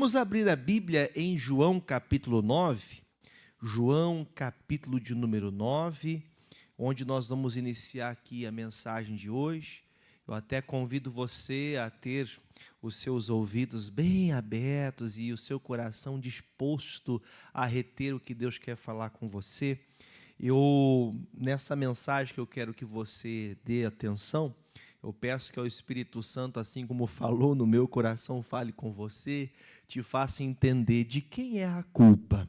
Vamos abrir a Bíblia em João capítulo 9, João capítulo de número 9, onde nós vamos iniciar aqui a mensagem de hoje. Eu até convido você a ter os seus ouvidos bem abertos e o seu coração disposto a reter o que Deus quer falar com você. Nessa mensagem que eu quero que você dê atenção, eu peço que ao Espírito Santo, assim como falou no meu coração, fale com você, te faça entender de quem é a culpa.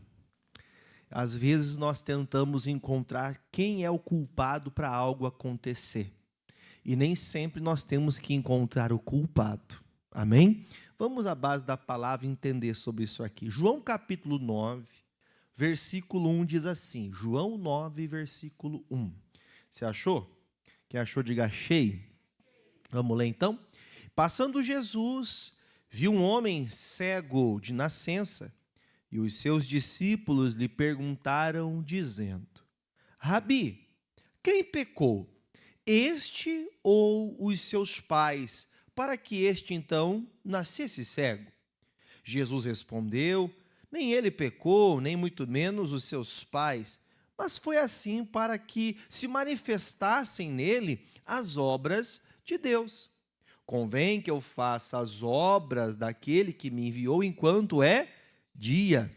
Às vezes nós tentamos encontrar quem é o culpado para algo acontecer. E nem sempre nós temos que encontrar o culpado. Amém? Vamos à base da palavra entender sobre isso aqui. João capítulo 9, versículo 1 diz assim. João 9, versículo 1. Você achou? Quem achou, diga achei. Vamos ler então? Passando Jesus, viu um homem cego de nascença, e os seus discípulos lhe perguntaram, dizendo: Rabi, quem pecou, este ou os seus pais, para que este então nascesse cego? Jesus respondeu: nem ele pecou, nem muito menos os seus pais, mas foi assim para que se manifestassem nele as obras de Deus. Convém que eu faça as obras daquele que me enviou enquanto é dia.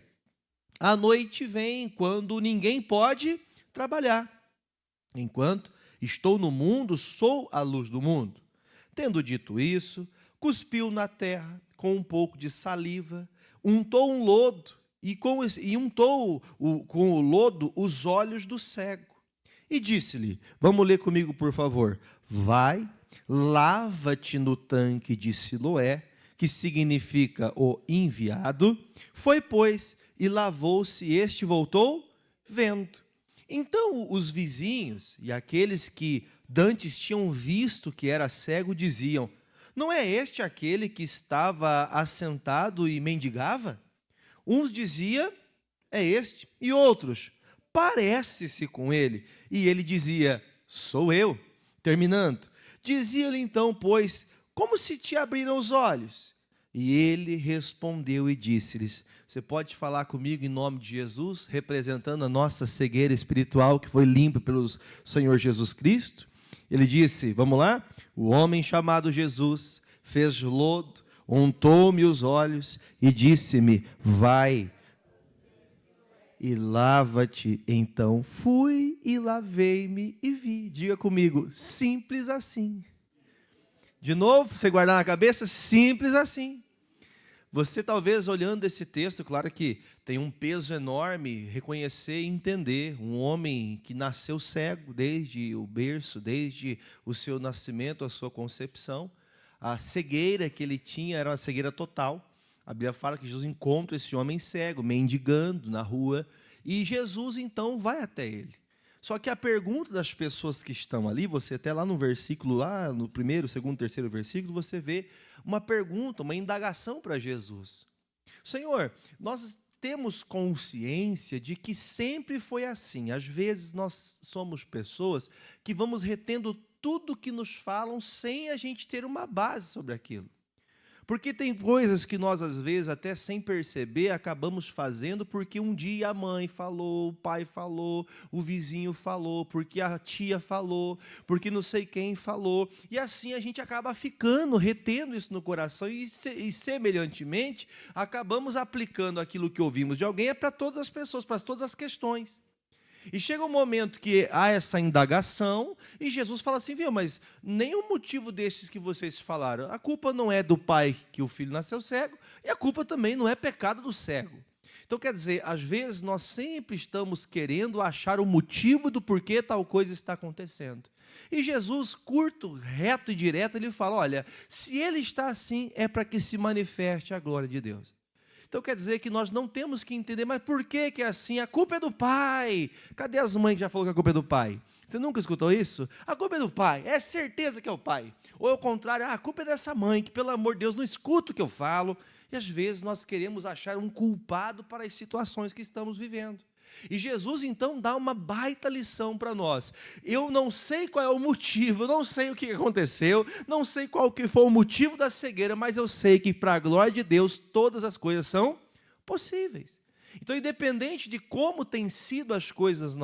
A noite vem quando ninguém pode trabalhar. Enquanto estou no mundo, sou a luz do mundo. Tendo dito isso, cuspiu na terra com um pouco de saliva, untou um lodo e untou com o lodo os olhos do cego. E disse-lhe, vamos ler comigo por favor, vai, lava-te no tanque de Siloé, que significa o enviado. Foi, pois, e lavou-se, e este voltou vendo. Então os vizinhos e aqueles que dantes tinham visto que era cego diziam, não é este aquele que estava assentado e mendigava? Uns diziam, é este, e outros, parece-se com ele. E ele dizia, sou eu. Terminando, dizia-lhe então, pois, como se te abriram os olhos? E ele respondeu e disse-lhes, você pode falar comigo em nome de Jesus, representando a nossa cegueira espiritual que foi limpa pelo Senhor Jesus Cristo? Ele disse, vamos lá? O homem chamado Jesus fez lodo, untou-me os olhos e disse-me, vai e lava-te. Então fui e lavei-me e vi. Diga comigo, simples assim. De novo, você guardar na cabeça, simples assim. Você talvez olhando esse texto, claro que tem um peso enorme, reconhecer e entender um homem que nasceu cego desde o berço, desde o seu nascimento, a sua concepção. A cegueira que ele tinha era uma cegueira total. A Bíblia fala que Jesus encontra esse homem cego, mendigando na rua, e Jesus então vai até ele. Só que a pergunta das pessoas que estão ali, você até lá no versículo, lá no primeiro, segundo, terceiro versículo, você vê uma pergunta, uma indagação para Jesus. Senhor, nós temos consciência de que sempre foi assim. Às vezes nós somos pessoas que vamos retendo tudo que nos falam sem a gente ter uma base sobre aquilo. Porque tem coisas que nós, às vezes, até sem perceber, acabamos fazendo porque um dia a mãe falou, o pai falou, o vizinho falou, porque a tia falou, porque não sei quem falou. E assim a gente acaba ficando, retendo isso no coração e semelhantemente, acabamos aplicando aquilo que ouvimos de alguém para todas as pessoas, para todas as questões. E chega um momento que há essa indagação e Jesus fala assim, viu, mas nenhum motivo desses que vocês falaram, a culpa não é do pai que o filho nasceu cego e a culpa também não é pecado do cego. Então quer dizer, às vezes nós sempre estamos querendo achar o motivo do porquê tal coisa está acontecendo. E Jesus, curto, reto e direto, ele fala, olha, se ele está assim é para que se manifeste a glória de Deus. Então quer dizer que nós não temos que entender, mas por que é assim? A culpa é do pai. Cadê as mães que já falaram que a culpa é do pai? Você nunca escutou isso? A culpa é do pai, é certeza que é o pai. Ou é o contrário, a culpa é dessa mãe, que pelo amor de Deus não escuta o que eu falo. E às vezes nós queremos achar um culpado para as situações que estamos vivendo. E Jesus então dá uma baita lição para nós. Eu não sei qual é o motivo, não sei o que aconteceu, não sei qual que foi o motivo da cegueira, mas eu sei que para a glória de Deus todas as coisas são possíveis. Então, independente de como têm sido as coisas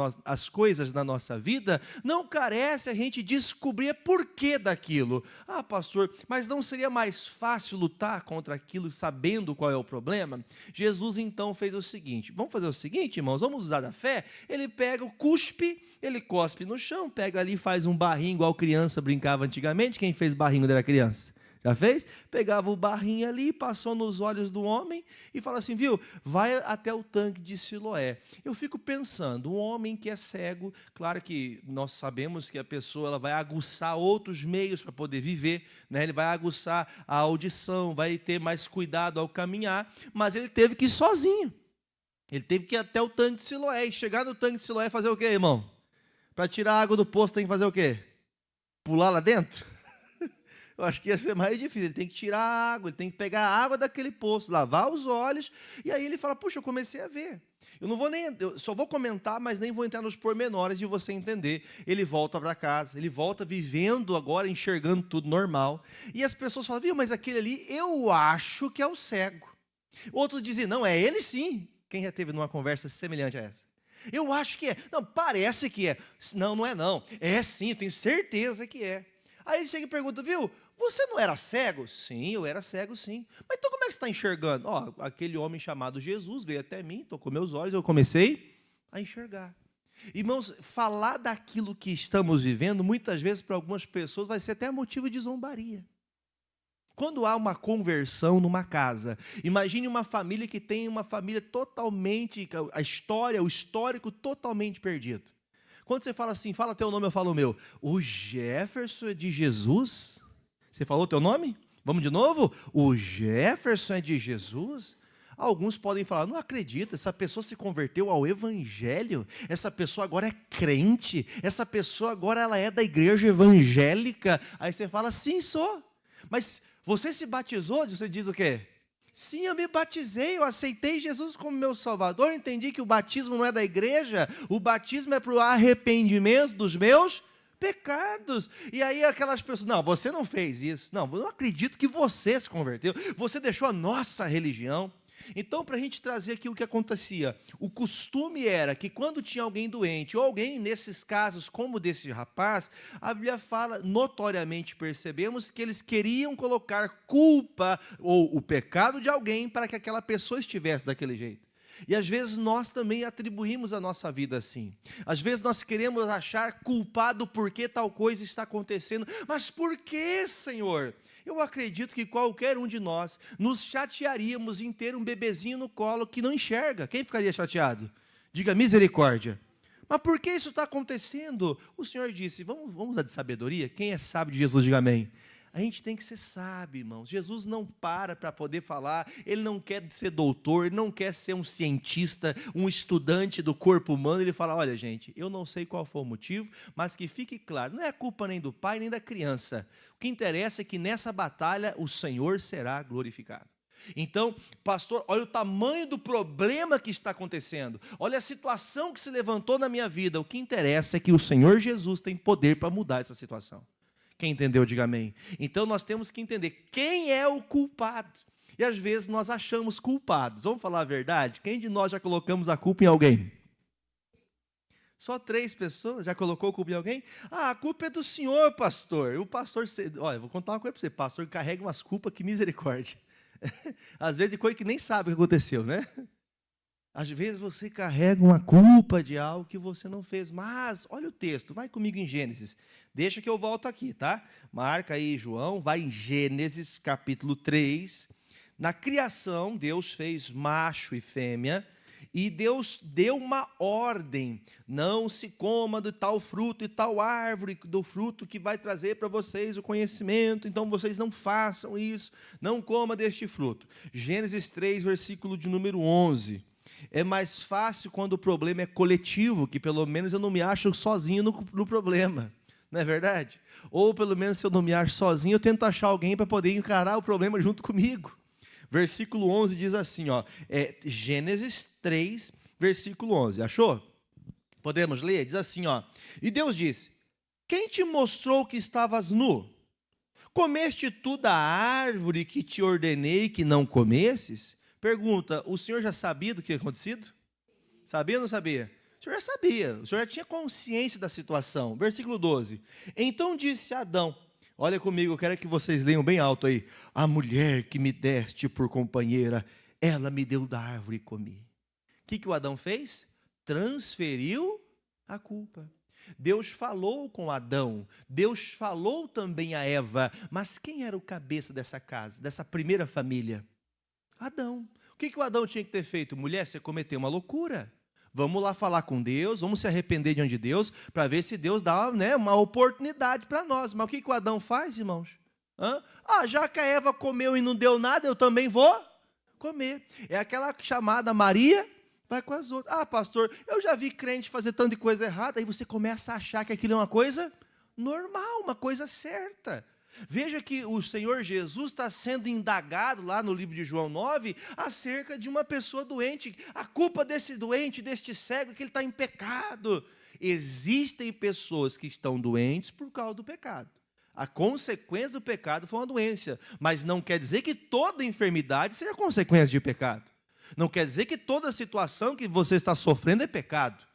na nossa vida, não carece a gente descobrir porquê daquilo. Ah, pastor, mas não seria mais fácil lutar contra aquilo sabendo qual é o problema? Jesus então fez o seguinte, vamos fazer o seguinte, irmãos, vamos usar da fé? Ele pega o cuspe, ele cospe no chão, pega ali e faz um barrinho igual criança brincava antigamente. Quem fez barrinho quando era criança? Já fez? Pegava o barrinho ali, passou nos olhos do homem e fala assim, viu, vai até o tanque de Siloé. Eu fico pensando, um homem que é cego, claro que nós sabemos que a pessoa ela vai aguçar outros meios para poder viver, né? Ele vai aguçar a audição, vai ter mais cuidado ao caminhar, mas ele teve que ir sozinho. Ele teve que ir até o tanque de Siloé e chegar no tanque de Siloé e fazer o quê, irmão? Para tirar a água do poço tem que fazer o quê? Pular lá dentro? Eu acho que ia ser mais difícil, ele tem que tirar a água, ele tem que pegar a água daquele poço, lavar os olhos, e aí ele fala, puxa, eu comecei a ver. Eu só vou comentar, mas nem vou entrar nos pormenores de você entender. Ele volta para casa, ele volta vivendo agora, enxergando tudo normal, e as pessoas falam, viu, mas aquele ali, eu acho que é o cego. Outros dizem, não, é ele sim. Quem já teve numa conversa semelhante a essa? Eu acho que é. Não, parece que é. Não, não é não. É sim, eu tenho certeza que é. Aí ele chega e pergunta, viu, você não era cego? Sim, eu era cego, sim. Mas então como é que você está enxergando? Ó, aquele homem chamado Jesus veio até mim, tocou meus olhos, eu comecei a enxergar. Irmãos, falar daquilo que estamos vivendo, muitas vezes para algumas pessoas vai ser até motivo de zombaria. Quando há uma conversão numa casa, imagine uma família que tem uma família totalmente, o histórico totalmente perdido. Quando você fala assim, fala teu nome, eu falo o meu. O Jefferson é de Jesus? Você falou teu nome? Vamos de novo? O Jefferson é de Jesus? Alguns podem falar, não acredito, essa pessoa se converteu ao evangelho, essa pessoa agora é crente, essa pessoa agora ela é da igreja evangélica. Aí você fala, sim, sou. Mas você se batizou? Você diz o quê? Sim, eu me batizei, eu aceitei Jesus como meu Salvador, entendi que o batismo não é da igreja, o batismo é para o arrependimento dos meus pecados. E aí aquelas pessoas, não, você não fez isso, não, eu não acredito que você se converteu, você deixou a nossa religião. Então, para a gente trazer aqui o que acontecia, o costume era que quando tinha alguém doente, ou alguém nesses casos como desse rapaz, a Bíblia fala, notoriamente percebemos que eles queriam colocar culpa ou o pecado de alguém para que aquela pessoa estivesse daquele jeito. E às vezes nós também atribuímos a nossa vida assim. Às vezes nós queremos achar culpado porque tal coisa está acontecendo. Mas por que, Senhor? Eu acredito que qualquer um de nós nos chatearíamos em ter um bebezinho no colo que não enxerga. Quem ficaria chateado? Diga misericórdia. Mas por que isso está acontecendo? O Senhor disse, vamos usar de sabedoria? Quem é sábio de Jesus, diga amém. A gente tem que ser sábio, irmãos. Jesus não para poder falar, ele não quer ser doutor, ele não quer ser um cientista, um estudante do corpo humano. Ele fala, olha gente, eu não sei qual foi o motivo, mas que fique claro, não é culpa nem do pai nem da criança. O que interessa é que nessa batalha o Senhor será glorificado. Então, pastor, olha o tamanho do problema que está acontecendo, olha a situação que se levantou na minha vida. O que interessa é que o Senhor Jesus tem poder para mudar essa situação. Quem entendeu, diga amém. Então nós temos que entender quem é o culpado. E às vezes nós achamos culpados. Vamos falar a verdade? Quem de nós já colocamos a culpa em alguém? Só 3 pessoas já colocou a culpa em alguém? Ah, a culpa é do senhor, pastor. O pastor, olha, eu vou contar uma coisa para você. Pastor carrega umas culpas, que misericórdia. Às vezes de coisa que nem sabe o que aconteceu, né? Às vezes você carrega uma culpa de algo que você não fez, mas olha o texto, vai comigo em Gênesis, deixa que eu volto aqui, tá? Marca aí, João, vai em Gênesis, capítulo 3, na criação, Deus fez macho e fêmea, e Deus deu uma ordem, não se coma de tal fruto e tal árvore, do fruto que vai trazer para vocês o conhecimento, então vocês não façam isso, não coma deste fruto. Gênesis 3, versículo de número 11. É mais fácil quando o problema é coletivo, que pelo menos eu não me acho sozinho no problema, não é verdade? Ou pelo menos se eu não me acho sozinho, eu tento achar alguém para poder encarar o problema junto comigo. Versículo 11 diz assim, ó, Gênesis 3, versículo 11. Achou? Podemos ler? Diz assim, ó. E Deus disse: quem te mostrou que estavas nu? Comeste tu da árvore que te ordenei que não comesses? Pergunta, o Senhor já sabia do que tinha acontecido? Sabia ou não sabia? O Senhor já sabia, o Senhor já tinha consciência da situação. Versículo 12. Então disse Adão, olha comigo, eu quero que vocês leiam bem alto aí. A mulher que me deste por companheira, ela me deu da árvore e comi. O que o Adão fez? Transferiu a culpa. Deus falou com Adão, Deus falou também a Eva, mas quem era o cabeça dessa casa, dessa primeira família? Adão. O que o Adão tinha que ter feito? Mulher, você cometeu uma loucura. Vamos lá falar com Deus, vamos se arrepender diante de Deus, para ver se Deus dá, né, uma oportunidade para nós. Mas o que o Adão faz, irmãos? Já que a Eva comeu e não deu nada, eu também vou comer. É aquela chamada Maria vai com as outras. Pastor, eu já vi crente fazer tanto de coisa errada, aí você começa a achar que aquilo é uma coisa normal, uma coisa certa. Veja que o Senhor Jesus está sendo indagado lá no livro de João 9, acerca de uma pessoa doente. A culpa desse doente, deste cego, é que ele está em pecado. Existem pessoas que estão doentes por causa do pecado. A consequência do pecado foi uma doença, mas não quer dizer que toda enfermidade seja consequência de pecado. Não quer dizer que toda situação que você está sofrendo é pecado.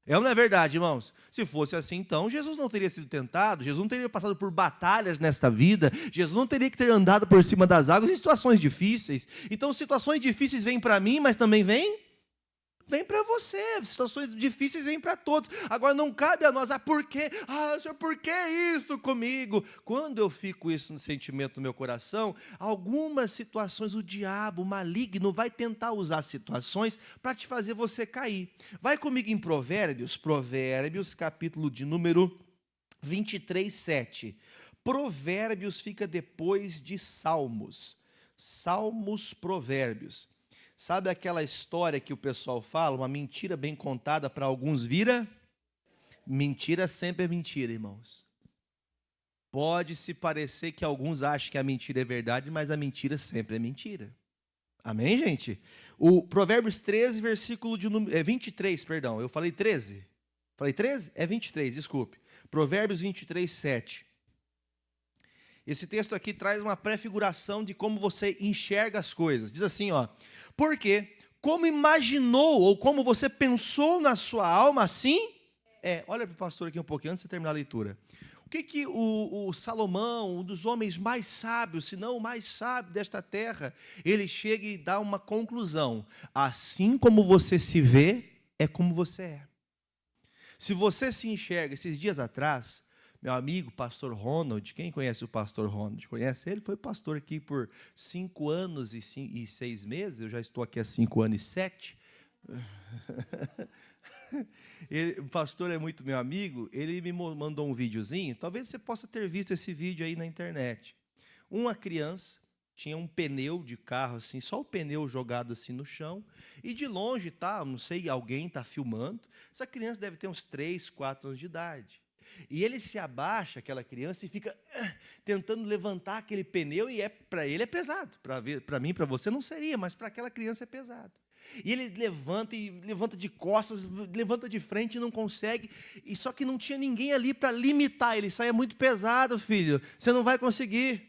É ou não é verdade, irmãos? Se fosse assim, então, Jesus não teria sido tentado, Jesus não teria passado por batalhas nesta vida, Jesus não teria que ter andado por cima das águas em situações difíceis. Então, situações difíceis vêm para mim, mas também vêm para você. Situações difíceis vêm para todos. Agora, não cabe a nós, por quê? Senhor, por que isso comigo? Quando eu fico isso no sentimento do meu coração, algumas situações, o diabo, o maligno, vai tentar usar situações para te fazer você cair. Vai comigo em Provérbios, capítulo de número 23, 7. Provérbios fica depois de Salmos. Salmos, Provérbios. Sabe aquela história que o pessoal fala, uma mentira bem contada para alguns vira? Mentira sempre é mentira, irmãos. Pode se parecer que alguns acham que a mentira é verdade, mas a mentira sempre é mentira. Amém, gente? O Provérbios 13, versículo de 23, perdão. Eu falei 13? Falei 13? É 23, desculpe. Provérbios 23, 7. Esse texto aqui traz uma prefiguração de como você enxerga as coisas. Diz assim, ó. Porque como imaginou ou como você pensou na sua alma, assim olha para o pastor aqui um pouquinho, antes de você terminar a leitura. O que o Salomão, um dos homens mais sábios, se não o mais sábio desta terra, ele chega e dá uma conclusão. Assim como você se vê, é como você é. Se você se enxerga, esses dias atrás, meu amigo, pastor Ronald, quem conhece o pastor Ronald? Conhece ele? Foi pastor aqui por 5 anos e 6 meses, eu já estou aqui há 5 anos e 7. O pastor é muito meu amigo, ele me mandou um videozinho, talvez você possa ter visto esse vídeo aí na internet. Uma criança tinha um pneu de carro, assim, só o pneu jogado assim no chão, e de longe, não sei, alguém está filmando, essa criança deve ter uns 3, 4 anos de idade. E ele se abaixa, aquela criança, e fica tentando levantar aquele pneu, e para ele é pesado. Para mim, para você não seria, mas para aquela criança é pesado. E ele levanta de costas, levanta de frente e não consegue. E só que não tinha ninguém ali para limitar ele. Isso aí é muito pesado, filho. Você não vai conseguir.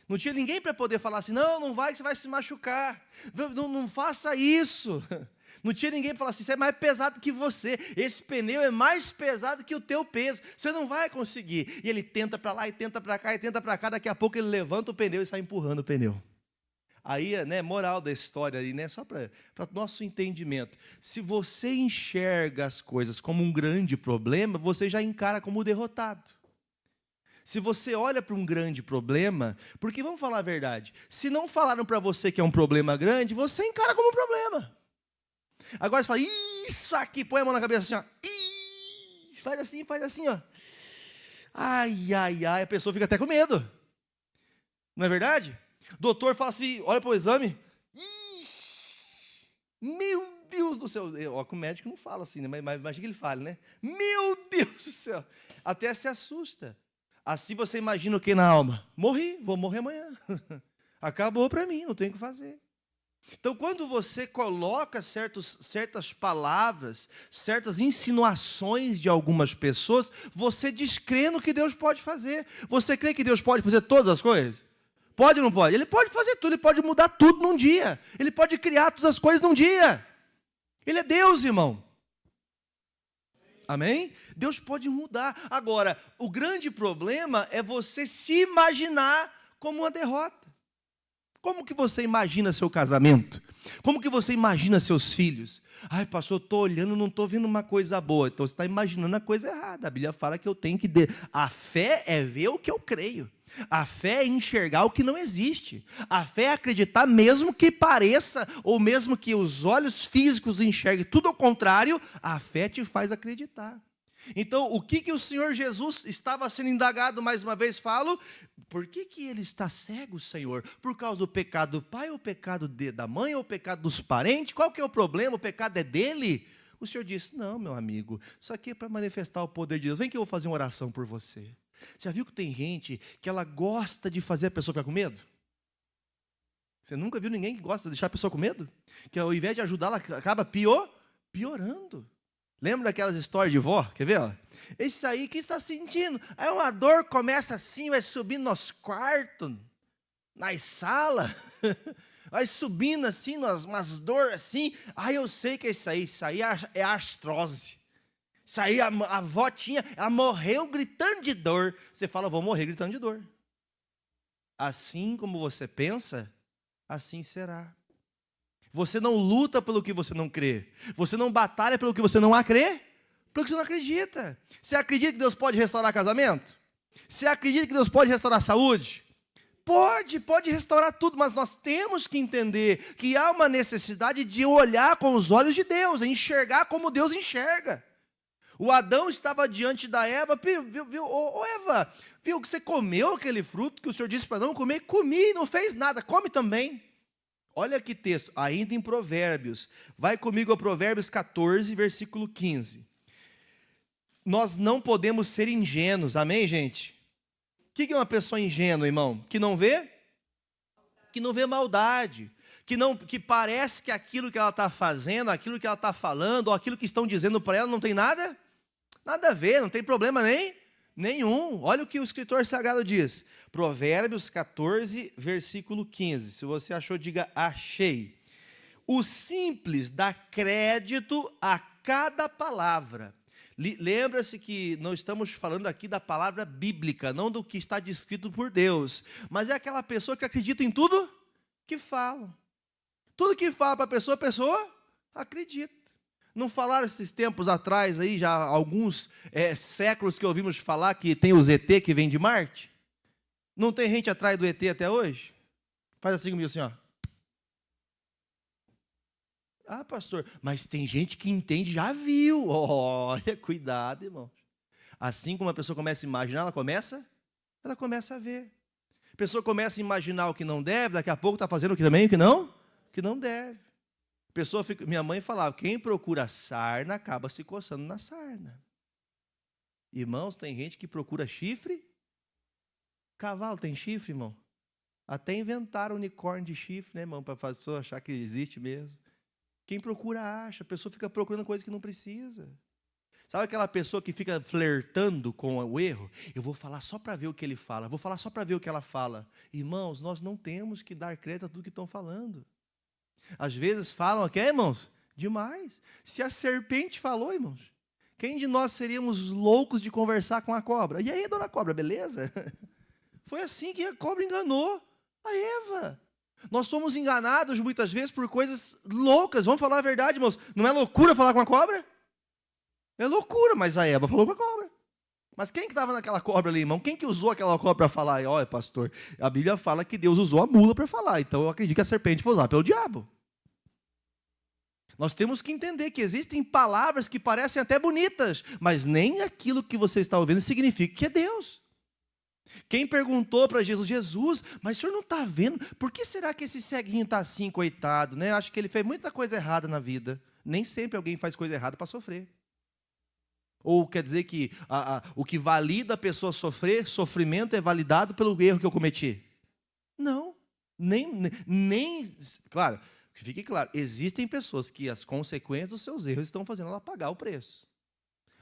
Não tinha ninguém para poder falar assim, não vai que você vai se machucar. Não faça isso. Não tinha ninguém para falar assim, isso é mais pesado que você, esse pneu é mais pesado que o teu peso, você não vai conseguir. E ele tenta para lá, e tenta para cá, e tenta para cá, daqui a pouco ele levanta o pneu e sai empurrando o pneu. Aí, né, moral da história ali, né, só para nosso entendimento, se você enxerga as coisas como um grande problema, você já encara como derrotado. Se você olha para um grande problema, porque vamos falar a verdade, se não falaram para você que é um problema grande, você encara como um problema. Agora você fala, isso aqui, põe a mão na cabeça assim, ó. Faz assim, ó. Ai, a pessoa fica até com medo. Não é verdade? O doutor fala assim, olha para o exame. Meu Deus do céu. O médico não fala assim, né? Mas imagina que ele fale, né? Meu Deus do céu. Até se assusta. Assim você imagina o que na alma? Vou morrer amanhã. Acabou para mim, não tenho o que fazer. Então, quando você coloca certas palavras, certas insinuações de algumas pessoas, você descrê no que Deus pode fazer. Você crê que Deus pode fazer todas as coisas? Pode ou não pode? Ele pode fazer tudo, ele pode mudar tudo num dia. Ele pode criar todas as coisas num dia. Ele é Deus, irmão. Amém? Deus pode mudar. Agora, o grande problema é você se imaginar como uma derrota. Como que você imagina seu casamento? Como que você imagina seus filhos? Ai, pastor, eu estou olhando, não estou vendo uma coisa boa. Então você está imaginando a coisa errada. A Bíblia fala que eu tenho que... A fé é ver o que eu creio. A fé é enxergar o que não existe. A fé é acreditar mesmo que pareça, ou mesmo que os olhos físicos enxerguem tudo ao contrário, a fé te faz acreditar. Então, o que o Senhor Jesus estava sendo indagado, mais uma vez falo, por que ele está cego, Senhor? Por causa do pecado do pai, ou o pecado da mãe, ou o pecado dos parentes? Qual que é o problema? O pecado é dele? O Senhor disse, não, meu amigo, isso aqui é para manifestar o poder de Deus. Vem que eu vou fazer uma oração por você. Já viu que tem gente que ela gosta de fazer a pessoa ficar com medo? Você nunca viu ninguém que gosta de deixar a pessoa com medo? Que ao invés de ajudar, ela acaba piorando. Lembra daquelas histórias de vó? Quer ver? Ó? Esse aí, que está sentindo? Aí uma dor começa assim, vai subindo nos quartos, nas salas, vai subindo assim, umas dores assim. Aí eu sei que é isso aí é artrose. Isso aí, a avó ela morreu gritando de dor. Você fala, vou morrer gritando de dor. Assim como você pensa, assim será. Você não luta pelo que você não crê. Você não batalha pelo que você não crê, pelo que você não acredita. Você acredita que Deus pode restaurar casamento? Você acredita que Deus pode restaurar saúde? Pode restaurar tudo, mas nós temos que entender que há uma necessidade de olhar com os olhos de Deus, enxergar como Deus enxerga. O Adão estava diante da Eva, viu, Eva, viu que você comeu aquele fruto que o Senhor disse para não comer? Comi, não fez nada, come também. Olha que texto, ainda em Provérbios. Vai comigo a Provérbios 14, versículo 15. Nós não podemos ser ingênuos, amém, gente? O que é uma pessoa ingênua, irmão? Que não vê? Que não vê maldade. Que parece que aquilo que ela está fazendo, aquilo que ela está falando, ou aquilo que estão dizendo para ela não tem nada a ver, não tem problema nenhum. Olha o que o escritor sagrado diz. Provérbios 14, versículo 15. Se você achou, diga achei. O simples dá crédito a cada palavra. Lembra-se que não estamos falando aqui da palavra bíblica, não do que está descrito por Deus, mas é aquela pessoa que acredita em tudo que fala. Tudo que fala para a pessoa acredita. Não falaram esses tempos atrás, aí, já alguns séculos que ouvimos falar que tem os ET que vem de Marte? Não tem gente atrás do ET até hoje? Faz assim comigo, assim, ó. Ah, pastor, mas tem gente que entende, já viu. Olha, cuidado, irmão. Assim como a pessoa começa a imaginar, ela começa a ver. A pessoa começa a imaginar o que não deve, daqui a pouco está fazendo o que também, o que não deve. Minha mãe falava, quem procura sarna acaba se coçando na sarna. Irmãos, tem gente que procura chifre. Cavalo tem chifre, irmão? Até inventaram unicórnio de chifre, né, irmão? Para a pessoa achar que existe mesmo. Quem procura acha, a pessoa fica procurando coisa que não precisa. Sabe aquela pessoa que fica flertando com o erro? Eu vou falar só para ver o que ele fala, vou falar só para ver o que ela fala. Irmãos, nós não temos que dar crédito a tudo que estão falando. Às vezes falam aqui, irmãos, demais. Se a serpente falou, irmãos, quem de nós seríamos loucos de conversar com a cobra? E aí, dona cobra, beleza? Foi assim que a cobra enganou a Eva. Nós somos enganados muitas vezes por coisas loucas. Vamos falar a verdade, irmãos. Não é loucura falar com a cobra? É loucura, mas a Eva falou com a cobra. Mas quem que estava naquela cobra ali, irmão? Quem que usou aquela cobra para falar? Olha, pastor, a Bíblia fala que Deus usou a mula para falar. Então eu acredito que a serpente foi usada pelo diabo. Nós temos que entender que existem palavras que parecem até bonitas, mas nem aquilo que você está ouvindo significa que é Deus. Quem perguntou para Jesus, mas o senhor não está vendo? Por que será que esse ceguinho está assim, coitado? Né? Acho que ele fez muita coisa errada na vida. Nem sempre alguém faz coisa errada para sofrer. Ou quer dizer que o que valida a pessoa sofrer, sofrimento é validado pelo erro que eu cometi? Não. Nem claro, Que fique claro, existem pessoas que as consequências dos seus erros estão fazendo ela pagar o preço.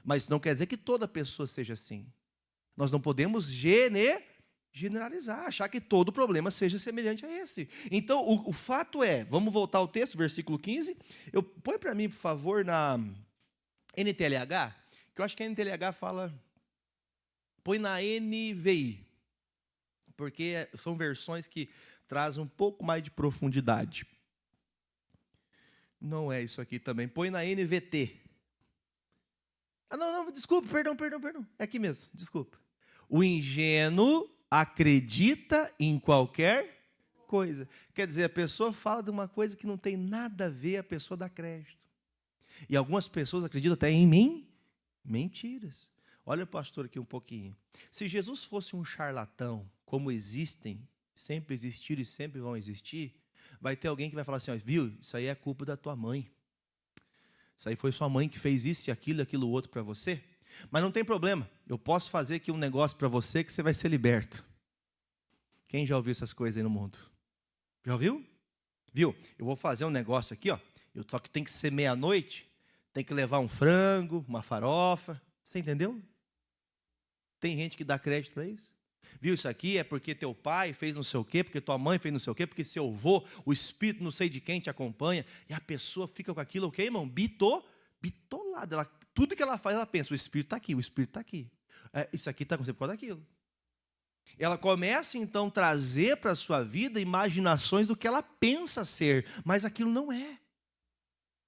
Mas não quer dizer que toda pessoa seja assim. Nós não podemos generalizar, achar que todo problema seja semelhante a esse. Então, o fato é, vamos voltar ao texto, versículo 15. Põe para mim, por favor, na NTLH, que eu acho que a NTLH fala... Põe na NVI, porque são versões que trazem um pouco mais de profundidade. Não é isso aqui também. Põe na NVT. Não, desculpa, perdão. É aqui mesmo, desculpa. O ingênuo acredita em qualquer coisa. Quer dizer, a pessoa fala de uma coisa que não tem nada a ver, a pessoa dá crédito. E algumas pessoas acreditam até em mentiras. Olha, pastor, aqui um pouquinho. Se Jesus fosse um charlatão, como existem, sempre existiram e sempre vão existir, vai ter alguém que vai falar assim, ó, viu, isso aí é culpa da tua mãe. Isso aí foi sua mãe que fez isso e aquilo outro para você. Mas não tem problema, eu posso fazer aqui um negócio para você que você vai ser liberto. Quem já ouviu essas coisas aí no mundo? Já ouviu? Viu? Eu vou fazer um negócio aqui, ó. Só que tem que ser meia-noite, tem que levar um frango, uma farofa. Você entendeu? Tem gente que dá crédito para isso. Viu, isso aqui é porque teu pai fez não sei o quê, porque tua mãe fez não sei o quê, porque seu avô, o espírito não sei de quem te acompanha, e a pessoa fica com aquilo, o quê, irmão? Bitolada. Tudo que ela faz, ela pensa, o espírito está aqui, o espírito está aqui. Isso aqui está acontecendo por causa daquilo. Ela começa, então, a trazer para a sua vida imaginações do que ela pensa ser, mas aquilo não é.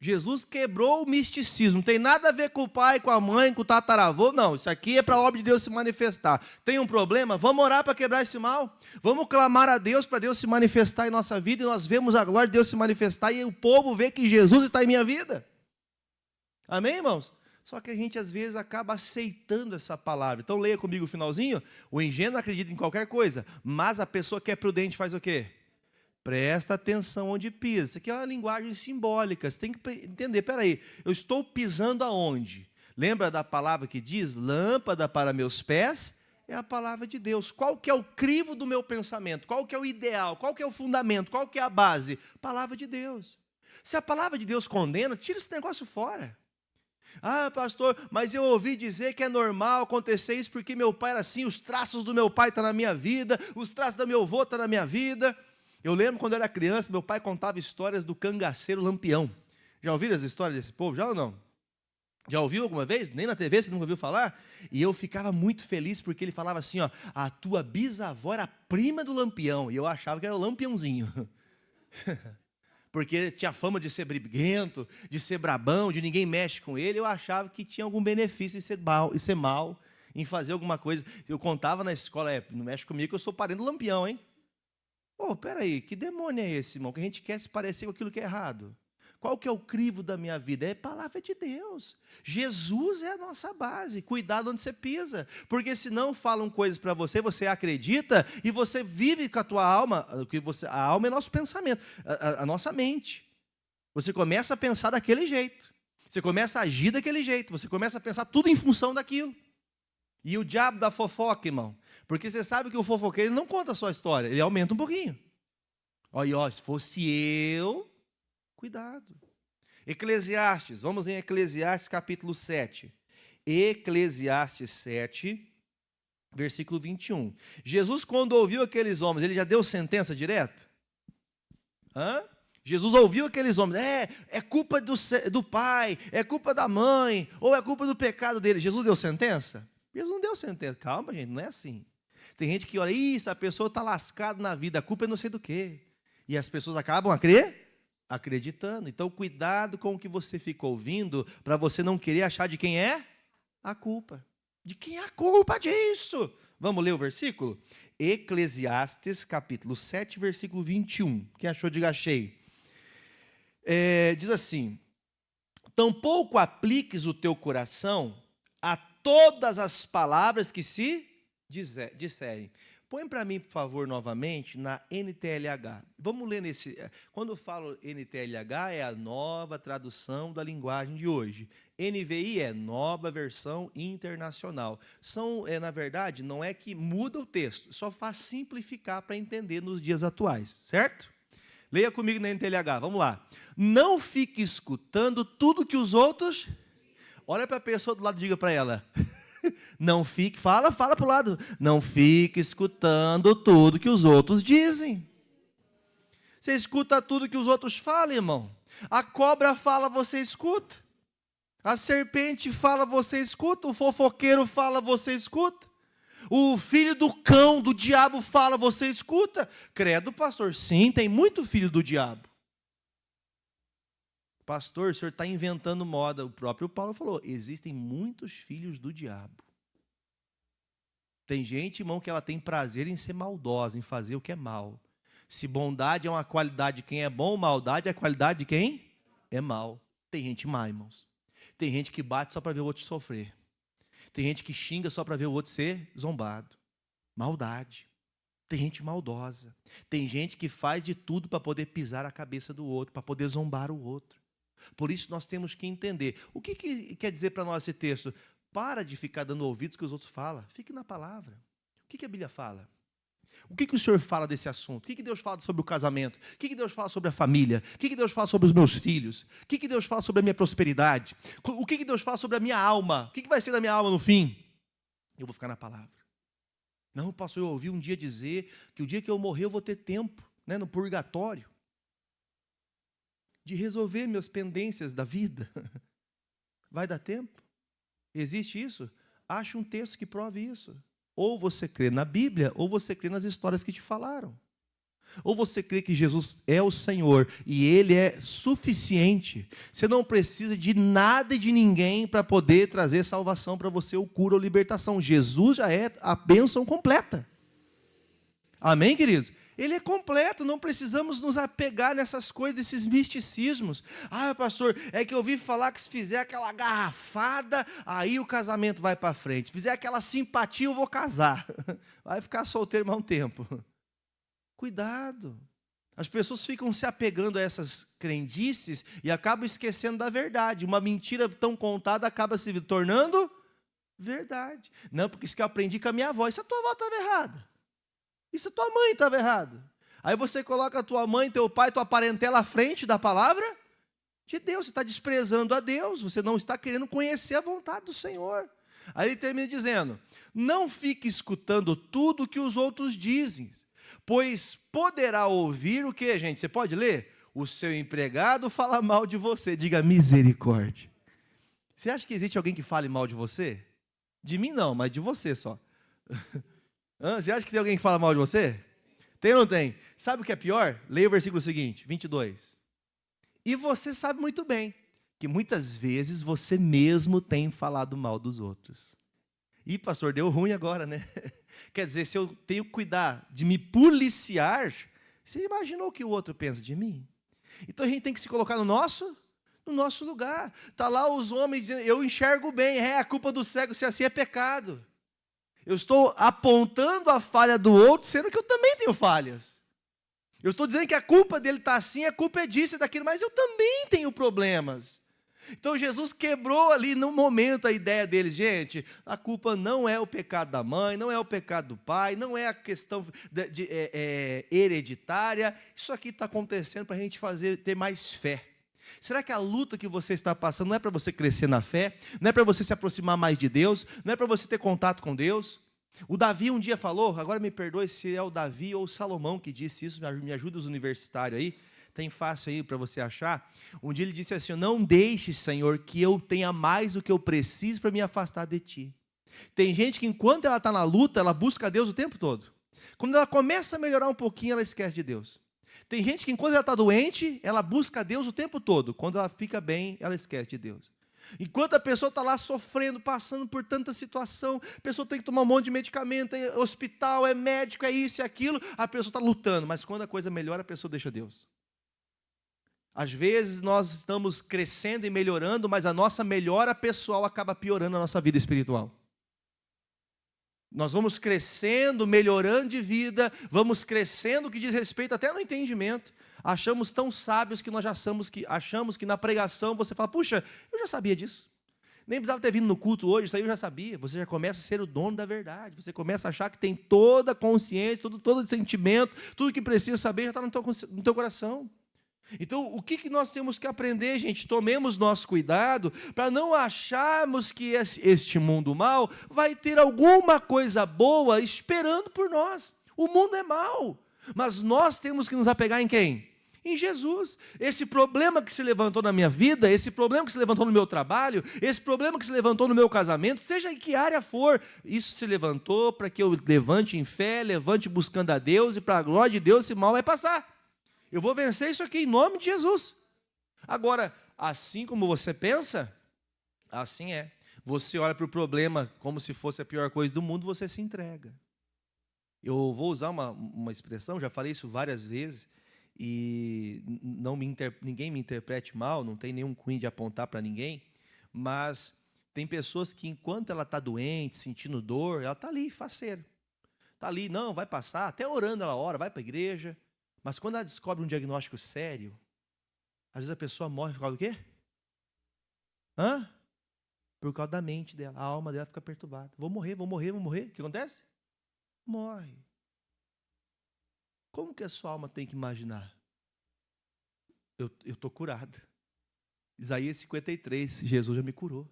Jesus quebrou o misticismo, não tem nada a ver com o pai, com a mãe, com o tataravô, não, isso aqui é para a obra de Deus se manifestar. Tem um problema? Vamos orar para quebrar esse mal, vamos clamar a Deus para Deus se manifestar em nossa vida, e nós vemos a glória de Deus se manifestar, e o povo vê que Jesus está em minha vida. Amém, irmãos? Só que a gente às vezes acaba aceitando essa palavra. Então leia comigo o finalzinho. O ingênuo acredita em qualquer coisa, mas a pessoa que é prudente faz o quê? Presta atenção onde pisa. Isso aqui é uma linguagem simbólica. Você tem que entender, peraí, eu estou pisando aonde? Lembra da palavra que diz, lâmpada para meus pés? É a palavra de Deus. Qual que é o crivo do meu pensamento? Qual que é o ideal? Qual que é o fundamento? Qual que é a base? Palavra de Deus. Se a palavra de Deus condena, tira esse negócio fora. Ah, pastor, mas eu ouvi dizer que é normal acontecer isso porque meu pai era assim, os traços do meu pai estão na minha vida, os traços do meu avô estão na minha vida. Eu lembro quando eu era criança, meu pai contava histórias do cangaceiro Lampião. Já ouviram as histórias desse povo? Já ou não? Já ouviu alguma vez? Nem na TV você nunca ouviu falar? E eu ficava muito feliz porque ele falava assim, ó, a tua bisavó era prima do Lampião. E eu achava que era o Lampiãozinho. Porque ele tinha fama de ser briguento, de ser brabão, de ninguém mexe com ele. Eu achava que tinha algum benefício em ser mal, em fazer alguma coisa. Eu contava na escola, não mexe comigo que eu sou parente do Lampião, hein? Pô, peraí, que demônio é esse, irmão? Que a gente quer se parecer com aquilo que é errado. Qual que é o crivo da minha vida? É a palavra de Deus. Jesus é a nossa base. Cuidado onde você pisa. Porque senão falam coisas para você, você acredita e você vive com a tua alma. A alma é nosso pensamento, a nossa mente. Você começa a pensar daquele jeito. Você começa a agir daquele jeito. Você começa a pensar tudo em função daquilo. E o diabo da fofoca, irmão. Porque você sabe que o fofoqueiro ele não conta só a história, ele aumenta um pouquinho. Olha, ó, se fosse eu, cuidado. Eclesiastes, vamos em Eclesiastes capítulo 7. Eclesiastes 7, versículo 21. Jesus, quando ouviu aqueles homens, ele já deu sentença direta? Jesus ouviu aqueles homens, é culpa do pai, é culpa da mãe, ou é culpa do pecado dele. Jesus deu sentença? Jesus não deu sentença. Calma, gente, não é assim. Tem gente que olha, isso, a pessoa está lascada na vida, a culpa é não sei do quê. E as pessoas acabam acreditando. Então, cuidado com o que você fica ouvindo, para você não querer achar de quem é a culpa. De quem é a culpa disso? Vamos ler o versículo? Eclesiastes, capítulo 7, versículo 21. Quem achou, diga achei. Diz assim, tampouco apliques o teu coração a todas as palavras que se disserem. Põe para mim, por favor, novamente, na NTLH. Vamos ler nesse... Quando eu falo NTLH, é a nova tradução da linguagem de hoje. NVI é nova versão internacional. Na verdade, não é que muda o texto, só faz simplificar para entender nos dias atuais, certo? Leia comigo na NTLH, vamos lá. Não fique escutando tudo que os outros... Olha para a pessoa do lado e diga para ela. Não fique, fala para o lado. Não fique escutando tudo que os outros dizem. Você escuta tudo que os outros falam, irmão. A cobra fala, você escuta. A serpente fala, você escuta. O fofoqueiro fala, você escuta. O filho do cão, do diabo fala, você escuta. Credo, pastor, sim, tem muito filho do diabo. Pastor, o senhor está inventando moda. O próprio Paulo falou, existem muitos filhos do diabo. Tem gente, irmão, que ela tem prazer em ser maldosa, em fazer o que é mal. Se bondade é uma qualidade de quem é bom, maldade é a qualidade de quem é mal. Tem gente má, irmãos. Tem gente que bate só para ver o outro sofrer. Tem gente que xinga só para ver o outro ser zombado. Maldade. Tem gente maldosa. Tem gente que faz de tudo para poder pisar a cabeça do outro, para poder zombar o outro. Por isso nós temos que entender. O que quer dizer para nós esse texto? Para de ficar dando ouvidos que os outros falam. Fique na palavra. O que a Bíblia fala? O que o Senhor fala desse assunto? O que Deus fala sobre o casamento? O que Deus fala sobre a família? O que Deus fala sobre os meus filhos? O que Deus fala sobre a minha prosperidade? O que Deus fala sobre a minha alma? O que vai ser da minha alma no fim? Eu vou ficar na palavra. Não, pastor, eu ouvi um dia dizer que o dia que eu morrer eu vou ter tempo, né, no purgatório, de resolver minhas pendências da vida. Vai dar tempo? Existe isso? Ache um texto que prove isso. Ou você crê na Bíblia, ou você crê nas histórias que te falaram. Ou você crê que Jesus é o Senhor e Ele é suficiente. Você não precisa de nada e de ninguém para poder trazer salvação para você, ou cura ou libertação. Jesus já é a bênção completa. Amém, queridos? Ele é completo, não precisamos nos apegar nessas coisas, desses misticismos. Ah, pastor, é que eu ouvi falar que se fizer aquela garrafada, aí o casamento vai para frente. Se fizer aquela simpatia, eu vou casar. Vai ficar solteiro mais um tempo. Cuidado. As pessoas ficam se apegando a essas crendices e acabam esquecendo da verdade. Uma mentira tão contada acaba se tornando verdade. Não, porque isso que eu aprendi com a minha avó. Isso a tua avó estava errada. Isso a tua mãe estava errada. Aí você coloca a tua mãe, teu pai, tua parentela à frente da palavra de Deus. Você está desprezando a Deus. Você não está querendo conhecer a vontade do Senhor. Aí ele termina dizendo, não fique escutando tudo que os outros dizem, pois poderá ouvir o que, gente? Você pode ler? O seu empregado fala mal de você. Diga misericórdia. Você acha que existe alguém que fale mal de você? De mim não, mas de você só. Você acha que tem alguém que fala mal de você? Tem ou não tem? Sabe o que é pior? Leia o versículo seguinte, 22. E você sabe muito bem que muitas vezes você mesmo tem falado mal dos outros. Ih, pastor, deu ruim agora, né? Quer dizer, se eu tenho que cuidar de me policiar, você imaginou o que o outro pensa de mim? Então a gente tem que se colocar no nosso lugar. Está lá os homens dizendo, eu enxergo bem, é a culpa do cego, se assim é pecado. Eu estou apontando a falha do outro, sendo que eu também tenho falhas. Eu estou dizendo que a culpa dele está assim, a culpa é disso e daquilo, mas eu também tenho problemas. Então Jesus quebrou ali no momento a ideia deles. Gente, a culpa não é o pecado da mãe, não é o pecado do pai, não é a questão hereditária. Isso aqui está acontecendo para a gente ter mais fé. Será que a luta que você está passando não é para você crescer na fé? Não é para você se aproximar mais de Deus? Não é para você ter contato com Deus? O Davi um dia falou, agora me perdoe se é o Davi ou o Salomão que disse isso, me ajuda os universitários aí, tem fácil aí para você achar. Um dia ele disse assim, não deixe, Senhor, que eu tenha mais do que eu preciso para me afastar de Ti. Tem gente que enquanto ela está na luta, ela busca Deus o tempo todo. Quando ela começa a melhorar um pouquinho, ela esquece de Deus. Tem gente que enquanto ela está doente, ela busca Deus o tempo todo. Quando ela fica bem, ela esquece de Deus. Enquanto a pessoa está lá sofrendo, passando por tanta situação, a pessoa tem que tomar um monte de medicamento, é hospital, é médico, é isso e aquilo, a pessoa está lutando. Mas quando a coisa melhora, a pessoa deixa Deus. Às vezes nós estamos crescendo e melhorando, mas a nossa melhora pessoal acaba piorando a nossa vida espiritual. Nós vamos crescendo, melhorando de vida, vamos crescendo que diz respeito até no entendimento. Achamos tão sábios que nós já achamos que na pregação você fala, puxa, eu já sabia disso. Nem precisava ter vindo no culto hoje, isso aí eu já sabia. Você já começa a ser o dono da verdade. Você começa a achar que tem toda a consciência, todo sentimento, tudo que precisa saber já está no teu coração. Então, o que nós temos que aprender, gente? Tomemos nosso cuidado para não acharmos que este mundo mal vai ter alguma coisa boa esperando por nós. O mundo é mau, mas nós temos que nos apegar em quem? Em Jesus. Esse problema que se levantou na minha vida, esse problema que se levantou no meu trabalho, esse problema que se levantou no meu casamento, seja em que área for, isso se levantou para que eu levante em fé, levante buscando a Deus, e para a glória de Deus esse mal vai passar. Eu vou vencer isso aqui em nome de Jesus. Agora, assim como você pensa, assim é. Você olha para o problema como se fosse a pior coisa do mundo, você se entrega. Eu vou usar uma expressão, já falei isso várias vezes, e ninguém me interprete mal, não tem nenhum cunho de apontar para ninguém, mas tem pessoas que enquanto ela está doente, sentindo dor, ela está ali, faceira. Está ali, não, vai passar, até orando ela ora, vai para a igreja, mas quando ela descobre um diagnóstico sério, às vezes a pessoa morre por causa do quê? Por causa da mente dela, a alma dela fica perturbada. Vou morrer. O que acontece? Morre. Como que a sua alma tem que imaginar? Eu estou curada. Isaías 53, Jesus já me curou.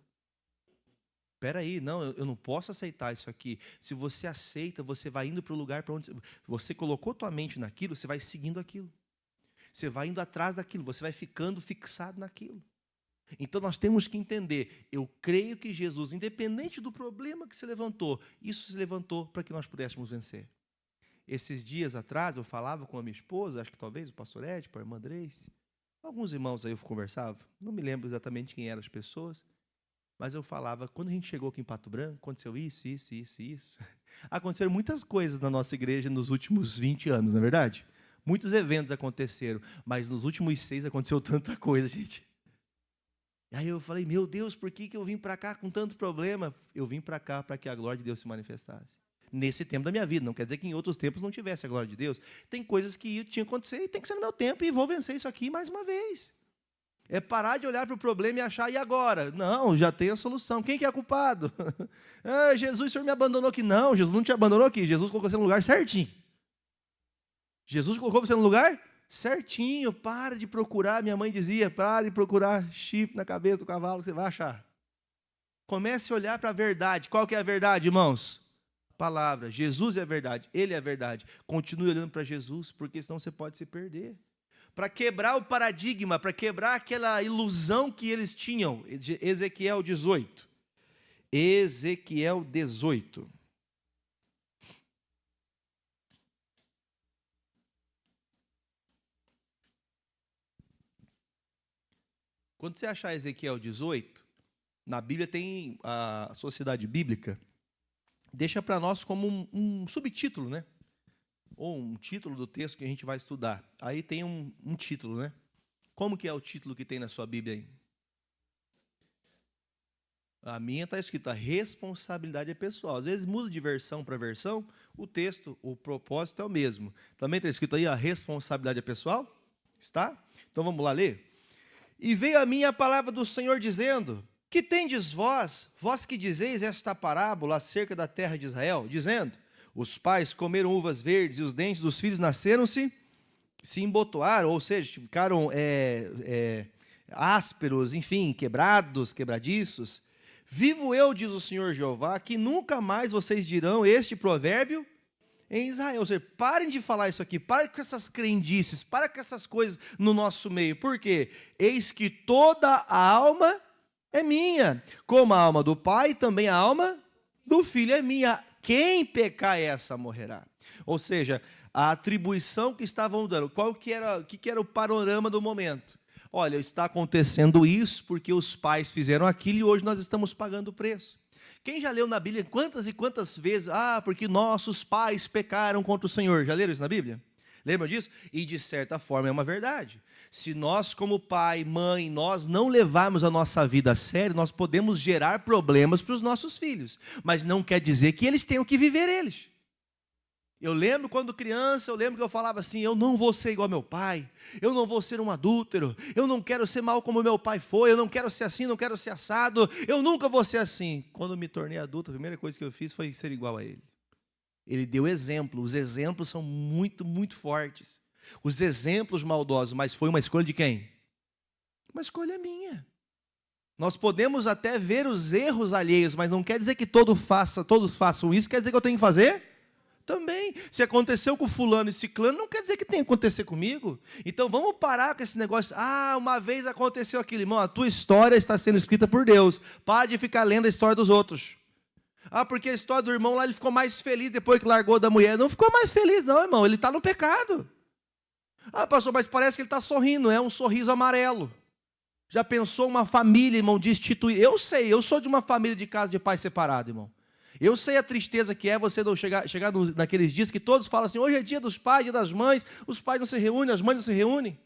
Espera aí, não, eu não posso aceitar isso aqui. Se você aceita, você vai indo para o lugar para onde você colocou tua mente naquilo, você vai seguindo aquilo. Você vai indo atrás daquilo, você vai ficando fixado naquilo. Então nós temos que entender, eu creio que Jesus, independente do problema que se levantou, isso se levantou para que nós pudéssemos vencer. Esses dias atrás eu falava com a minha esposa, acho que talvez o pastor Ed, a irmã Andrés, alguns irmãos aí eu conversava, não me lembro exatamente quem eram as pessoas, mas eu falava, quando a gente chegou aqui em Pato Branco, aconteceu isso. Aconteceram muitas coisas na nossa igreja nos últimos 20 anos, não é verdade? Muitos eventos aconteceram, mas nos últimos 6 aconteceu tanta coisa, gente. E aí eu falei, meu Deus, por que eu vim para cá com tanto problema? Eu vim para cá para que a glória de Deus se manifestasse. Nesse tempo da minha vida, não quer dizer que em outros tempos não tivesse a glória de Deus. Tem coisas que tinham que acontecer e tem que ser no meu tempo, e vou vencer isso aqui mais uma vez. É parar de olhar para o problema e achar, e agora? Não, já tem a solução. Quem que é culpado? Jesus, o Senhor me abandonou aqui. Não, Jesus não te abandonou aqui. Jesus colocou você no lugar certinho. Jesus colocou você no lugar certinho. Para de procurar, minha mãe dizia, para de procurar chifre na cabeça do cavalo que você vai achar. Comece a olhar para a verdade. Qual que é a verdade, irmãos? Palavra. Jesus é a verdade. Ele é a verdade. Continue olhando para Jesus, porque senão você pode se perder. Para quebrar o paradigma, para quebrar aquela ilusão que eles tinham. Ezequiel 18. Ezequiel 18. Quando você achar Ezequiel 18, na Bíblia tem a Sociedade Bíblica, deixa para nós como um subtítulo, né? Ou um título do texto que a gente vai estudar. Aí tem um título, né? Como que é o título que tem na sua Bíblia aí? A minha está escrito, a responsabilidade é pessoal. Às vezes muda de versão para versão, o texto, o propósito é o mesmo. Também está escrito aí, a responsabilidade é pessoal? Está? Então vamos lá ler? E veio a mim a palavra do Senhor dizendo, que tendes vós que dizeis esta parábola acerca da terra de Israel, dizendo, os pais comeram uvas verdes e os dentes dos filhos nasceram-se, se embotoaram, ou seja, ficaram ásperos, enfim, quebradiços. Vivo eu, diz o Senhor Jeová, que nunca mais vocês dirão este provérbio em Israel. Ou seja, parem de falar isso aqui, parem com essas crendices, parem com essas coisas no nosso meio. Por quê? Eis que toda a alma é minha, como a alma do pai, também a alma do filho é minha. Quem pecar essa morrerá. Ou seja, a atribuição que estavam dando, o que era o panorama do momento? Olha, está acontecendo isso porque os pais fizeram aquilo e hoje nós estamos pagando o preço. Quem já leu na Bíblia quantas e quantas vezes, porque nossos pais pecaram contra o Senhor? Já leram isso na Bíblia? Lembram disso? E de certa forma é uma verdade. Se nós como pai, mãe, nós não levarmos a nossa vida a sério, nós podemos gerar problemas para os nossos filhos. Mas não quer dizer que eles tenham que viver eles. Eu lembro quando criança, eu lembro que eu falava assim, eu não vou ser igual ao meu pai, eu não vou ser um adúltero, eu não quero ser mal como meu pai foi, eu não quero ser assim, não quero ser assado, eu nunca vou ser assim. Quando eu me tornei adulto, a primeira coisa que eu fiz foi ser igual a ele. Ele deu exemplo, os exemplos são muito, muito fortes. Os exemplos maldosos, mas foi uma escolha de quem? Uma escolha minha. Nós podemos até ver os erros alheios, mas não quer dizer que todos façam isso, quer dizer que eu tenho que fazer? Também. Se aconteceu com fulano e ciclano, não quer dizer que tenha que acontecer comigo. Então vamos parar com esse negócio. Uma vez aconteceu aquilo. Irmão, a tua história está sendo escrita por Deus. Para de ficar lendo a história dos outros. Porque a história do irmão lá, ele ficou mais feliz depois que largou da mulher. Não ficou mais feliz não, irmão. Ele está no pecado. Pastor, mas parece que ele está sorrindo. É um sorriso amarelo. Já pensou uma família, irmão, destituir? Eu sei, eu sou de uma família de casa de pai separado, irmão. Eu sei a tristeza que é você não chegar naqueles dias que todos falam assim, hoje é dia dos pais, dia das mães, os pais não se reúnem, as mães não se reúnem.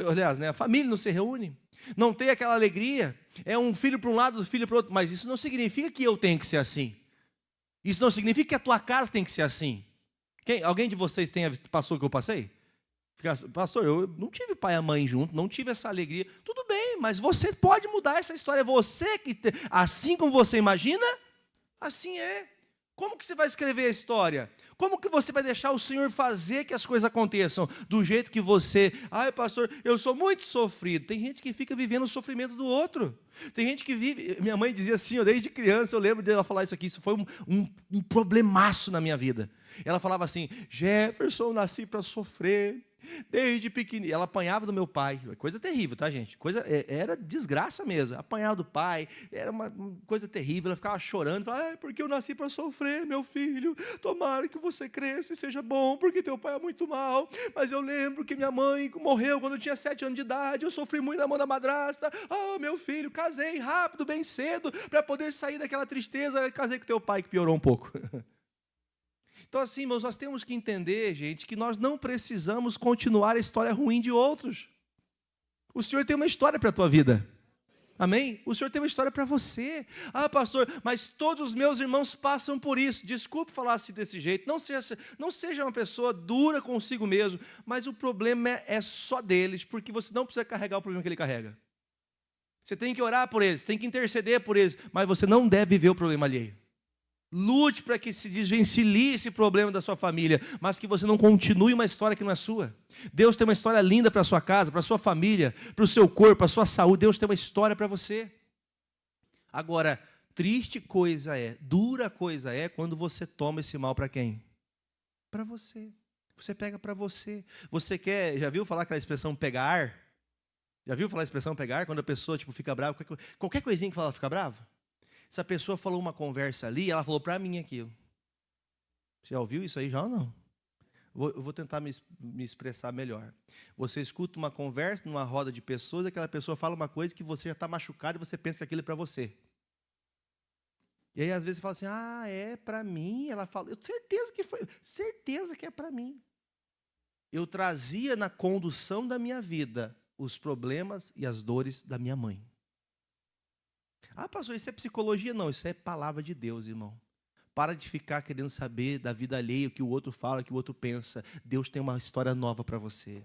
Aliás, a família não se reúne. Não tem aquela alegria. É um filho para um lado, um filho para o outro. Mas isso não significa que eu tenho que ser assim. Isso não significa que a tua casa tem que ser assim. Alguém de vocês passou o que eu passei? Pastor, eu não tive pai e mãe junto, não tive essa alegria. Tudo bem, mas você pode mudar essa história. É você que, assim como você imagina, assim é. Como que você vai escrever a história? Como que você vai deixar o Senhor fazer que as coisas aconteçam do jeito que você... pastor, eu sou muito sofrido. Tem gente que fica vivendo o sofrimento do outro. Tem gente que vive... Minha mãe dizia assim, desde criança, eu lembro dela falar isso aqui. Isso foi um problemaço na minha vida. Ela falava assim, Jefferson, eu nasci para sofrer. Desde pequenininho, ela apanhava do meu pai, coisa terrível, tá, gente? Era desgraça mesmo. Apanhava do pai, era uma coisa terrível. Ela ficava chorando, falava, porque eu nasci para sofrer, meu filho. Tomara que você cresça e seja bom, porque teu pai é muito mal. Mas eu lembro que minha mãe morreu quando eu tinha 7 anos de idade. Eu sofri muito na mão da madrasta. Meu filho, casei rápido, bem cedo, para poder sair daquela tristeza. Casei com teu pai, que piorou um pouco. Então, assim, irmãos, nós temos que entender, gente, que nós não precisamos continuar a história ruim de outros. O Senhor tem uma história para a tua vida. Amém? O Senhor tem uma história para você. Pastor, mas todos os meus irmãos passam por isso. Desculpe falar assim desse jeito. Não seja uma pessoa dura consigo mesmo. Mas o problema é só deles, porque você não precisa carregar o problema que ele carrega. Você tem que orar por eles, tem que interceder por eles, mas você não deve viver o problema alheio. Lute para que se desvencilhe esse problema da sua família, mas que você não continue uma história que não é sua. Deus tem uma história linda para a sua casa, para a sua família, para o seu corpo, para a sua saúde. Deus tem uma história para você. Agora, dura coisa é quando você toma esse mal para quem? Para você. Você pega para você. Já viu falar aquela expressão pegar? Já viu falar a expressão pegar? Quando a pessoa fica brava, qualquer coisinha que fala, ela fica brava? Essa pessoa falou uma conversa ali, ela falou para mim aquilo. Você já ouviu isso aí já ou não? Eu vou tentar me expressar melhor. Você escuta uma conversa numa roda de pessoas, aquela pessoa fala uma coisa que você já está machucado e você pensa que aquilo é para você. E aí às vezes você fala assim, é para mim? Ela fala, eu tenho certeza que é para mim. Eu trazia na condução da minha vida os problemas e as dores da minha mãe. Pastor, isso é psicologia? Não, isso é palavra de Deus, irmão. Para de ficar querendo saber da vida alheia, o que o outro fala, o que o outro pensa. Deus tem uma história nova para você.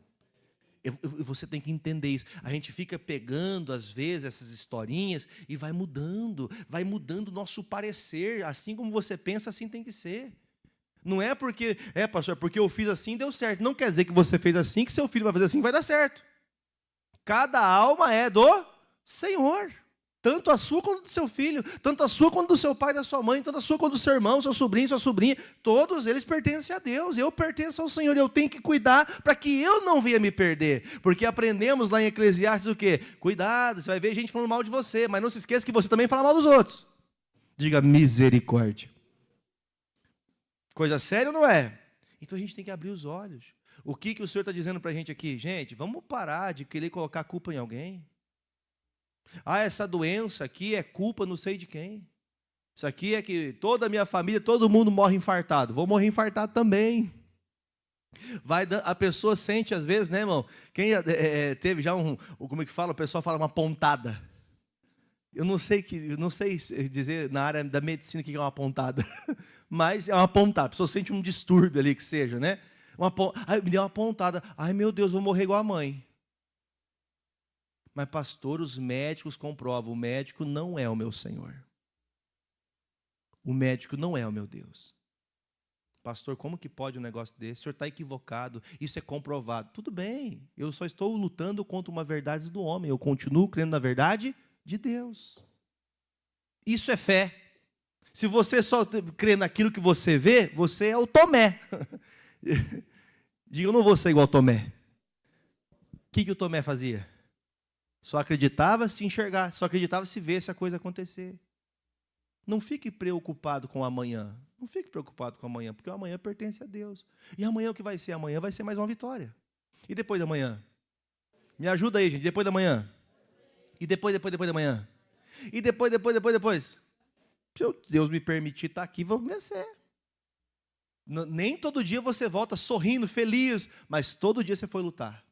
Você tem que entender isso. A gente fica pegando, às vezes, essas historinhas e vai mudando o nosso parecer. Assim como você pensa, assim tem que ser. Não é porque, pastor, porque eu fiz assim, deu certo. Não quer dizer que você fez assim, que seu filho vai fazer assim, vai dar certo. Cada alma é do Senhor. Tanto a sua quanto do seu filho, tanto a sua quanto do seu pai e da sua mãe, tanto a sua quanto do seu irmão, seu sobrinho, sua sobrinha, todos eles pertencem a Deus. Eu pertenço ao Senhor, eu tenho que cuidar para que eu não venha me perder. Porque aprendemos lá em Eclesiastes o quê? Cuidado, você vai ver gente falando mal de você, mas não se esqueça que você também fala mal dos outros. Diga misericórdia. Coisa séria ou não é? Então a gente tem que abrir os olhos. O que o Senhor está dizendo para a gente aqui? Gente, vamos parar de querer colocar a culpa em alguém. Essa doença aqui é culpa não sei de quem. Isso aqui é que toda a minha família, todo mundo morre infartado. Vou morrer infartado também. A pessoa sente às vezes, né, irmão? Quem teve já como é que fala? O pessoal fala uma pontada. Eu não sei dizer na área da medicina o que é uma pontada, mas é uma pontada. A pessoa sente um distúrbio ali que seja, né? Ai, me deu uma pontada. Ai, meu Deus, vou morrer igual a mãe. Mas, pastor, os médicos comprovam, o médico não é o meu Senhor. O médico não é o meu Deus. Pastor, como que pode um negócio desse? O senhor está equivocado, isso é comprovado. Tudo bem, eu só estou lutando contra uma verdade do homem. Eu continuo crendo na verdade de Deus. Isso é fé. Se você só crê naquilo que você vê, você é o Tomé. Diga, eu não vou ser igual ao Tomé. O que o Tomé fazia? Só acreditava se enxergar, só acreditava se ver a coisa acontecer. Não fique preocupado com o amanhã. Não fique preocupado com o amanhã, porque o amanhã pertence a Deus. E amanhã o que vai ser? Amanhã vai ser mais uma vitória. E depois da manhã? Me ajuda aí, gente. Depois da manhã? E depois da manhã? E depois? Se Deus me permitir estar aqui, vamos vencer. Nem todo dia você volta sorrindo, feliz, mas todo dia você foi lutar.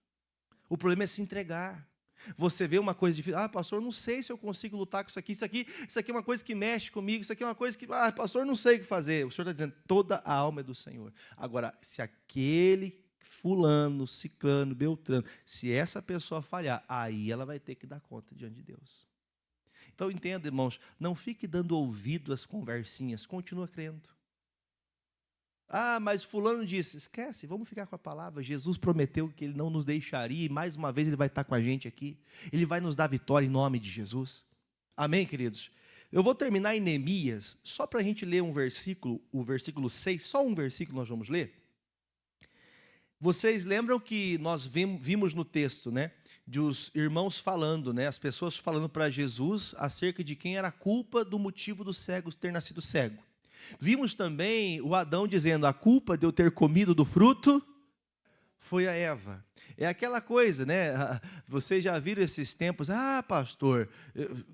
O problema é se entregar. Você vê uma coisa difícil, pastor, não sei se eu consigo lutar com isso aqui é uma coisa que mexe comigo, isso aqui é uma coisa que, pastor, não sei o que fazer. O Senhor está dizendo, toda a alma é do Senhor. Agora, se aquele fulano, ciclano, beltrano, se essa pessoa falhar, aí ela vai ter que dar conta diante de Deus. Então, entenda, irmãos, não fique dando ouvido às conversinhas, continua crendo. Mas fulano disse, esquece, vamos ficar com a palavra. Jesus prometeu que Ele não nos deixaria, e mais uma vez Ele vai estar com a gente aqui. Ele vai nos dar vitória em nome de Jesus. Amém, queridos? Eu vou terminar em Neemias, só para a gente ler um versículo, o versículo 6, só um versículo nós vamos ler. Vocês lembram que nós vimos no texto, né, de os irmãos falando, né, as pessoas falando para Jesus acerca de quem era a culpa do motivo do cego ter nascido cego. Vimos também o Adão dizendo, a culpa de eu ter comido do fruto foi a Eva. É aquela coisa, né? Vocês já viram esses tempos, pastor,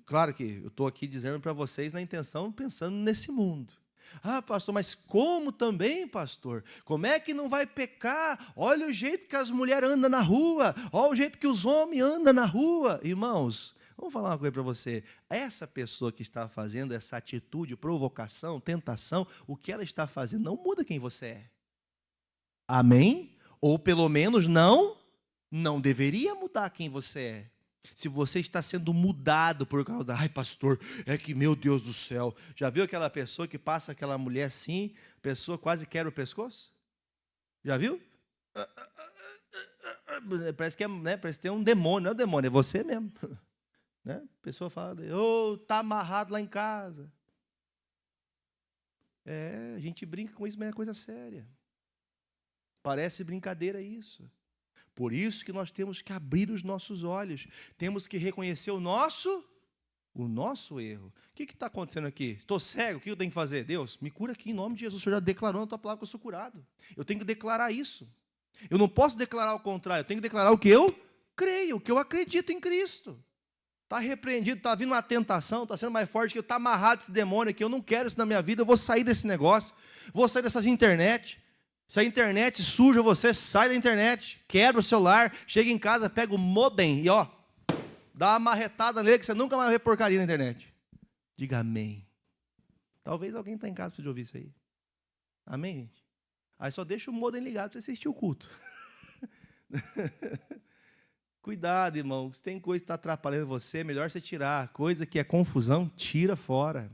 claro que eu estou aqui dizendo para vocês na intenção, pensando nesse mundo. Pastor, mas como também, pastor? Como é que não vai pecar? Olha o jeito que as mulheres andam na rua, olha o jeito que os homens andam na rua. Irmãos, vamos falar uma coisa para você. Essa pessoa que está fazendo essa atitude, provocação, tentação, o que ela está fazendo não muda quem você é. Amém? Ou pelo menos não deveria mudar quem você é. Se você está sendo mudado por causa da, pastor, é que, meu Deus do céu, já viu aquela pessoa que passa aquela mulher assim, a pessoa quase quebra o pescoço? Já viu? Parece que parece que tem um demônio, não é um demônio, é você mesmo. Né? A pessoa fala, tá amarrado lá em casa. A gente brinca com isso, mas é coisa séria. Parece brincadeira isso. Por isso que nós temos que abrir os nossos olhos. Temos que reconhecer o nosso erro. O que está acontecendo aqui? Estou cego, o que eu tenho que fazer? Deus, me cura aqui em nome de Jesus. O Senhor já declarou na tua palavra que eu sou curado. Eu tenho que declarar isso. Eu não posso declarar o contrário. Eu tenho que declarar o que eu creio, o que eu acredito em Cristo. Está repreendido, está vindo uma tentação, está sendo mais forte que eu, está amarrado esse demônio aqui, eu não quero isso na minha vida, eu vou sair desse negócio, vou sair dessas internet. Se a internet suja você, sai da internet, quebra o celular, chega em casa, pega o modem e dá uma marretada nele que você nunca mais vê porcaria na internet. Diga amém. Talvez alguém está em casa para ouvir isso aí. Amém, gente? Aí só deixa o modem ligado para você assistir o culto. Cuidado, irmão. Se tem coisa que está atrapalhando você, é melhor você tirar. Coisa que é confusão, tira fora.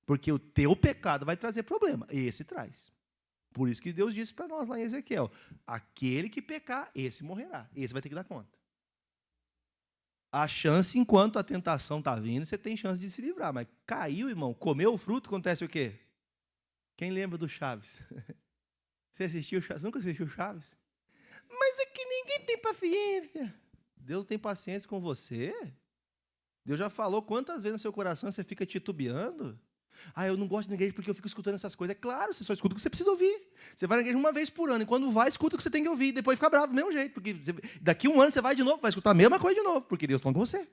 Porque o teu pecado vai trazer problema. Esse traz. Por isso que Deus disse para nós lá em Ezequiel, aquele que pecar, esse morrerá. Esse vai ter que dar conta. A chance, enquanto a tentação está vindo, você tem chance de se livrar. Mas caiu, irmão, comeu o fruto, acontece o quê? Quem lembra do Chaves? Você assistiu o Chaves? Nunca assistiu o Chaves? Mas é que ninguém tem paciência. Deus tem paciência com você? Deus já falou quantas vezes no seu coração você fica titubeando? Eu não gosto de igreja porque eu fico escutando essas coisas. É claro, você só escuta o que você precisa ouvir. Você vai na igreja uma vez por ano, e quando vai, escuta o que você tem que ouvir. Depois fica bravo do mesmo jeito, porque daqui a um ano você vai de novo, vai escutar a mesma coisa de novo, porque Deus está falando com você.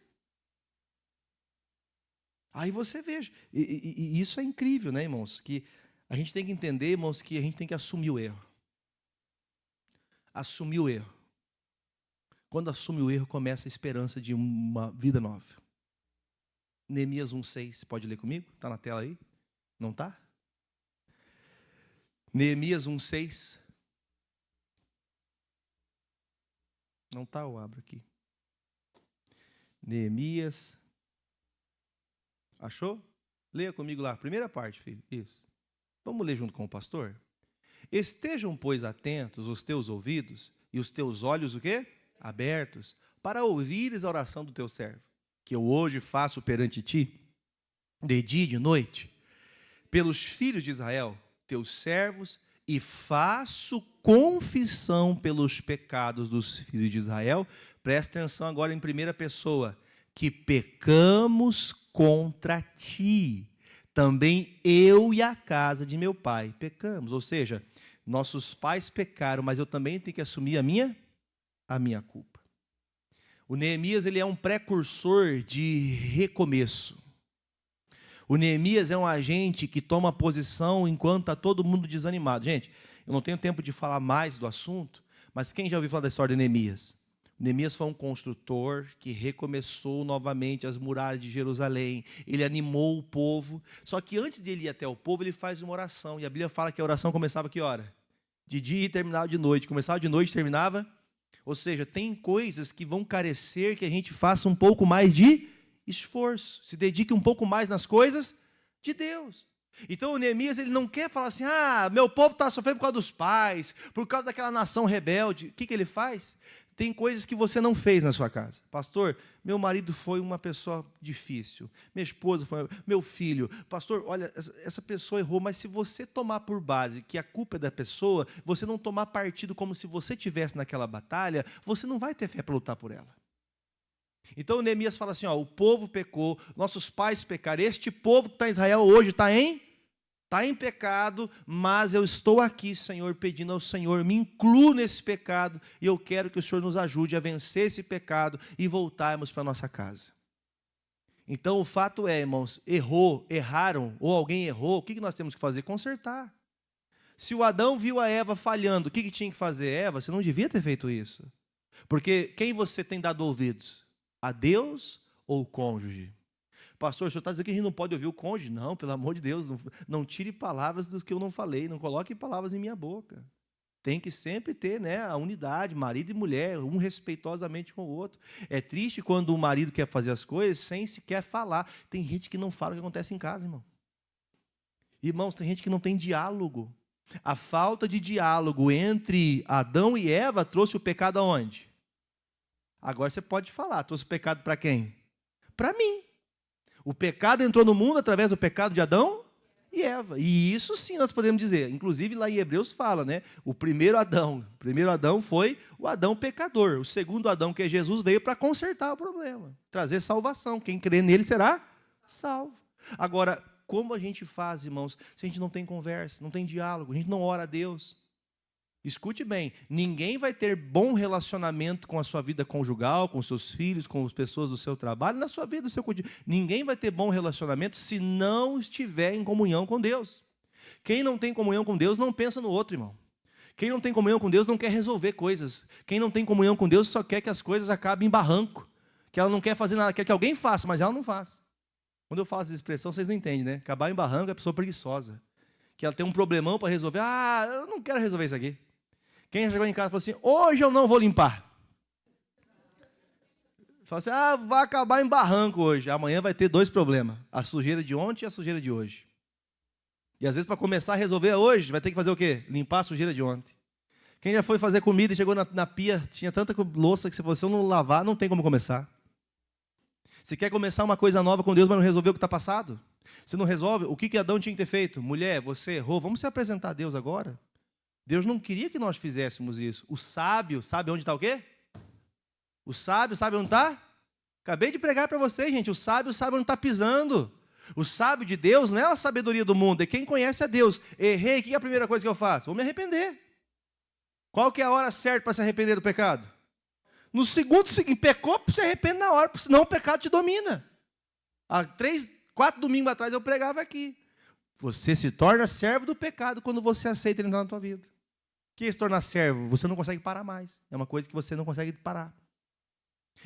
Aí você veja. E isso é incrível, né, irmãos? Que a gente tem que entender, irmãos, que a gente tem que assumir o erro. Assumir o erro. Quando assume o erro, começa a esperança de uma vida nova. Neemias 1:6, você pode ler comigo? Está na tela aí? Não está? Neemias 1:6. Não está, eu abro aqui. Neemias. Achou? Leia comigo lá, primeira parte, filho. Isso. Vamos ler junto com o pastor? Estejam, pois, atentos os teus ouvidos e os teus olhos, o quê? Abertos, para ouvires a oração do teu servo, que eu hoje faço perante ti, de dia e de noite, pelos filhos de Israel, teus servos, e faço confissão pelos pecados dos filhos de Israel. Presta atenção agora em primeira pessoa, que pecamos contra ti. Também eu e a casa de meu pai pecamos. Ou seja, nossos pais pecaram, mas eu também tenho que assumir a minha culpa. O Neemias, ele é um precursor de recomeço. O Neemias é um agente que toma posição enquanto está todo mundo desanimado. Gente, eu não tenho tempo de falar mais do assunto, mas quem já ouviu falar da história de Neemias? Neemias foi um construtor que recomeçou novamente as muralhas de Jerusalém. Ele animou o povo. Só que antes de ele ir até o povo, ele faz uma oração. E a Bíblia fala que a oração começava que hora? De dia e terminava de noite. Começava de noite e terminava? Ou seja, tem coisas que vão carecer que a gente faça um pouco mais de esforço. Se dedique um pouco mais nas coisas de Deus. Então o Neemias, ele não quer falar assim, meu povo está sofrendo por causa dos pais, por causa daquela nação rebelde. O que ele faz? Tem coisas que você não fez na sua casa. Pastor, meu marido foi uma pessoa difícil. Minha esposa foi, meu filho. Pastor, olha, essa pessoa errou, mas se você tomar por base que a culpa é da pessoa, você não tomar partido como se você estivesse naquela batalha, você não vai ter fé para lutar por ela. Então Neemias fala assim, o povo pecou, nossos pais pecaram, este povo que está em Israel hoje está em pecado, mas eu estou aqui, Senhor, pedindo ao Senhor, me incluo nesse pecado, e eu quero que o Senhor nos ajude a vencer esse pecado e voltarmos para a nossa casa. Então o fato é, irmãos, erraram, ou alguém errou, o que nós temos que fazer? Consertar. Se o Adão viu a Eva falhando, o que tinha que fazer? Eva, você não devia ter feito isso. Porque quem você tem dado ouvidos? A Deus ou o cônjuge? Pastor, o senhor está dizendo que a gente não pode ouvir o cônjuge? Não, pelo amor de Deus, não tire palavras dos que eu não falei, não coloque palavras em minha boca. Tem que sempre ter, a unidade, marido e mulher, um respeitosamente com o outro. É triste quando o marido quer fazer as coisas sem sequer falar. Tem gente que não fala o que acontece em casa, irmão. Irmãos, tem gente que não tem diálogo. A falta de diálogo entre Adão e Eva trouxe o pecado aonde? Agora você pode falar, trouxe o pecado para quem? Para mim. O pecado entrou no mundo através do pecado de Adão e Eva. E isso sim nós podemos dizer. Inclusive lá em Hebreus fala, O primeiro Adão foi o Adão pecador. O segundo Adão, que é Jesus, veio para consertar o problema. Trazer salvação. Quem crê nele será salvo. Agora, como a gente faz, irmãos, se a gente não tem conversa, não tem diálogo, a gente não ora a Deus? Escute bem, ninguém vai ter bom relacionamento com a sua vida conjugal, com seus filhos, com as pessoas do seu trabalho, na sua vida, do seu cotidiano. Ninguém vai ter bom relacionamento se não estiver em comunhão com Deus. Quem não tem comunhão com Deus não pensa no outro, irmão. Quem não tem comunhão com Deus não quer resolver coisas. Quem não tem comunhão com Deus só quer que as coisas acabem em barranco. Que ela não quer fazer nada, quer que alguém faça, mas ela não faz. Quando eu falo essa expressão, vocês não entendem, Acabar em barranco é a pessoa preguiçosa. Que ela tem um problemão para resolver. Eu não quero resolver isso aqui. Quem chegou em casa e falou assim, hoje eu não vou limpar. Fala assim, vai acabar em barranco hoje. Amanhã vai ter 2 problemas. A sujeira de ontem e a sujeira de hoje. E às vezes para começar a resolver hoje, vai ter que fazer o quê? Limpar a sujeira de ontem. Quem já foi fazer comida e chegou na pia, tinha tanta louça que se você não lavar, não tem como começar. Você quer começar uma coisa nova com Deus, mas não resolveu o que está passado? Você não resolve? O que Adão tinha que ter feito? Mulher, você errou, vamos se apresentar a Deus agora? Deus não queria que nós fizéssemos isso. O sábio, sabe onde está o quê? O sábio, sabe onde está? Acabei de pregar para vocês, gente. O sábio sabe onde está pisando. O sábio de Deus não é a sabedoria do mundo, é quem conhece a Deus. Errei, o que é a primeira coisa que eu faço? Vou me arrepender. Qual que é a hora certa para se arrepender do pecado? No segundo seguinte, pecou, se arrepende na hora, senão o pecado te domina. Há 3, 4 domingos atrás eu pregava aqui. Você se torna servo do pecado quando você aceita ele entrar na tua vida. O que é se tornar servo? Você não consegue parar mais. É uma coisa que você não consegue parar.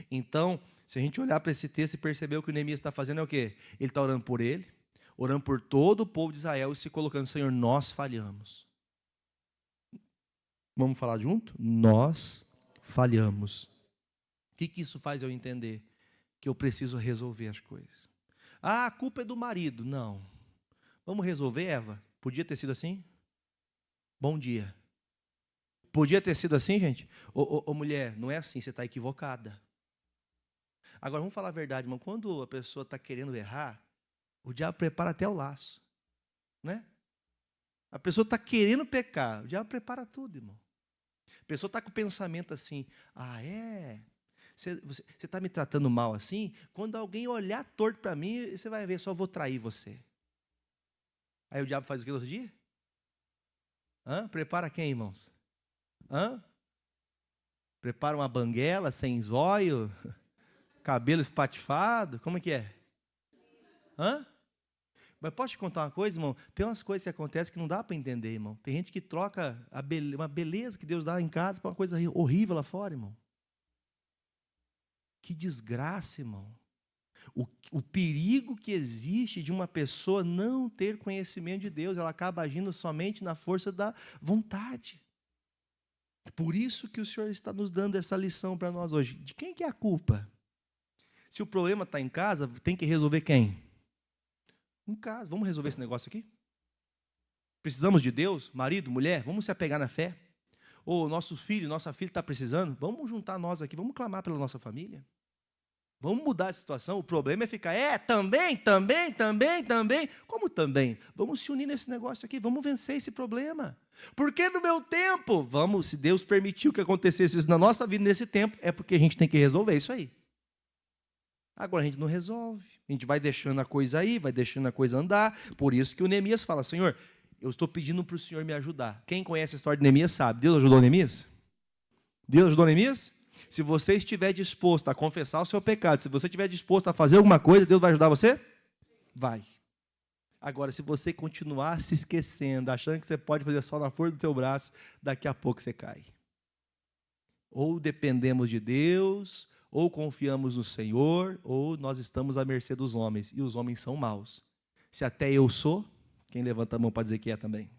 Então, se a gente olhar para esse texto e perceber o que o Neemias está fazendo é o quê? Ele está orando por ele, orando por todo o povo de Israel e se colocando, Senhor, nós falhamos. Vamos falar junto? Nós falhamos. O que isso faz eu entender? Que eu preciso resolver as coisas. Ah, a culpa é do marido. Não. Vamos resolver, Eva? Podia ter sido assim? Bom dia. Podia ter sido assim, gente? Ô, mulher, não é assim, você está equivocada. Agora, vamos falar a verdade, irmão. Quando a pessoa está querendo errar, o diabo prepara até o laço. Né? A pessoa está querendo pecar, o diabo prepara tudo, irmão. A pessoa está com o pensamento assim, ah, é? Você está me tratando mal assim? Quando alguém olhar torto para mim, você vai ver, só vou trair você. Aí o diabo faz o que no outro dia? Prepara quem, irmãos? Prepara uma banguela sem zóio, cabelo espatifado, como é que é? Mas posso te contar uma coisa, irmão? Tem umas coisas que acontecem que não dá para entender, irmão. Tem gente que troca uma beleza que Deus dá em casa para uma coisa horrível lá fora, irmão. Que desgraça, irmão. O perigo que existe de uma pessoa não ter conhecimento de Deus, ela acaba agindo somente na força da vontade. Por isso que o Senhor está nos dando essa lição para nós hoje. De quem que é a culpa? Se o problema está em casa, tem que resolver quem? Em casa. Vamos resolver esse negócio aqui? Precisamos de Deus? Marido, mulher, vamos se apegar na fé? Ou nosso filho, nossa filha está precisando? Vamos juntar nós aqui, vamos clamar pela nossa família? Vamos mudar a situação? O problema é ficar, também. Como também? Vamos se unir nesse negócio aqui, vamos vencer esse problema. Porque no meu tempo, se Deus permitiu que acontecesse isso na nossa vida nesse tempo, é porque a gente tem que resolver isso aí. Agora a gente não resolve, a gente vai deixando a coisa aí, vai deixando a coisa andar. Por isso que o Neemias fala, Senhor, eu estou pedindo para o Senhor me ajudar. Quem conhece a história de Neemias sabe, Deus ajudou Neemias? Deus ajudou Neemias? Se você estiver disposto a confessar o seu pecado, se você estiver disposto a fazer alguma coisa, Deus vai ajudar você? Vai. Agora, se você continuar se esquecendo, achando que você pode fazer só na força do teu braço, daqui a pouco você cai. Ou dependemos de Deus, ou confiamos no Senhor, ou nós estamos à mercê dos homens, e os homens são maus. Se até eu sou, quem levanta a mão para dizer que é também?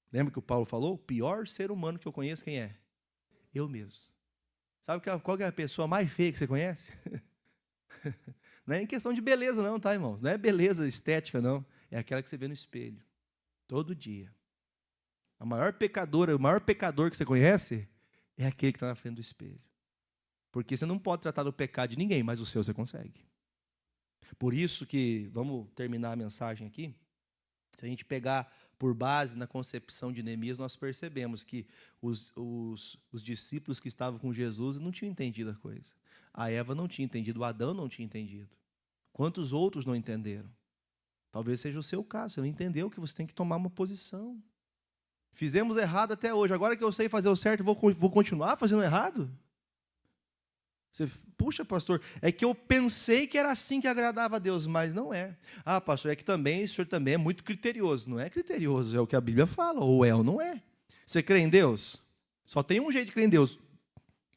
Lembra que o Paulo falou? O pior ser humano que eu conheço, quem é? Eu mesmo. Sabe qual é a pessoa mais feia que você conhece? Não é em questão de beleza não, tá, irmãos? Não é beleza estética, não. É aquela que você vê no espelho. Todo dia. O maior pecador que você conhece é aquele que está na frente do espelho. Porque você não pode tratar do pecado de ninguém, mas o seu você consegue. Por isso que, vamos terminar a mensagem aqui, se a gente pegar por base na concepção de Neemias, nós percebemos que os discípulos que estavam com Jesus não tinham entendido a coisa. A Eva não tinha entendido, o Adão não tinha entendido. Quantos outros não entenderam? Talvez seja o seu caso, você não entendeu que você tem que tomar uma posição. Fizemos errado até hoje, agora que eu sei fazer o certo, vou continuar fazendo errado? Puxa, pastor, é que eu pensei que era assim que agradava a Deus, mas não é. Ah, pastor, é que também, o senhor também é muito criterioso. Não é criterioso, é o que a Bíblia fala, ou é ou não é. Você crê em Deus? Só tem um jeito de crer em Deus.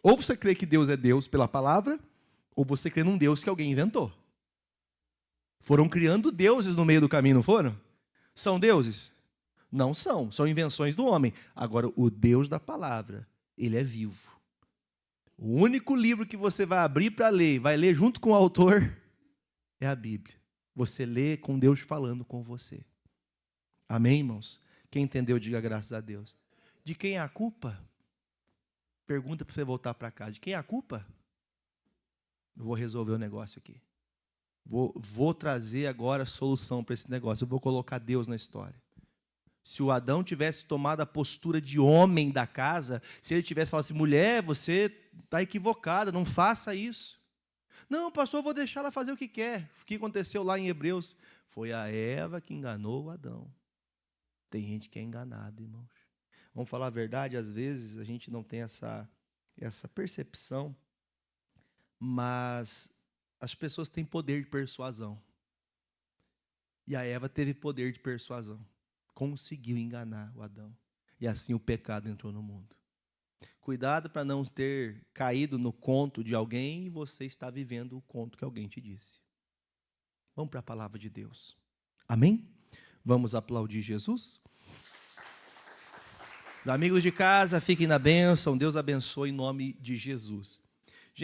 Ou você crê que Deus é Deus pela palavra, ou você crê num Deus que alguém inventou. Foram criando deuses no meio do caminho, não foram? São deuses? Não são, são invenções do homem. Agora, o Deus da palavra, ele é vivo. O único livro que você vai abrir para ler, vai ler junto com o autor, é a Bíblia. Você lê com Deus falando com você. Amém, irmãos? Quem entendeu, diga graças a Deus. De quem é a culpa? Pergunta para você voltar para casa. De quem é a culpa? Eu vou resolver o negócio aqui. Vou trazer agora a solução para esse negócio. Eu vou colocar Deus na história. Se o Adão tivesse tomado a postura de homem da casa, se ele tivesse falado assim, mulher, você está equivocada, não faça isso. Não, pastor, eu vou deixar ela fazer o que quer. O que aconteceu lá em Hebreus? Foi a Eva que enganou o Adão. Tem gente que é enganado, irmãos. Vamos falar a verdade, às vezes a gente não tem essa percepção, mas as pessoas têm poder de persuasão. E a Eva teve poder de persuasão. Conseguiu enganar o Adão. E assim o pecado entrou no mundo. Cuidado para não ter caído no conto de alguém e você está vivendo o conto que alguém te disse. Vamos para a palavra de Deus. Amém? Vamos aplaudir Jesus? Os amigos de casa, fiquem na bênção. Deus abençoe em nome de Jesus.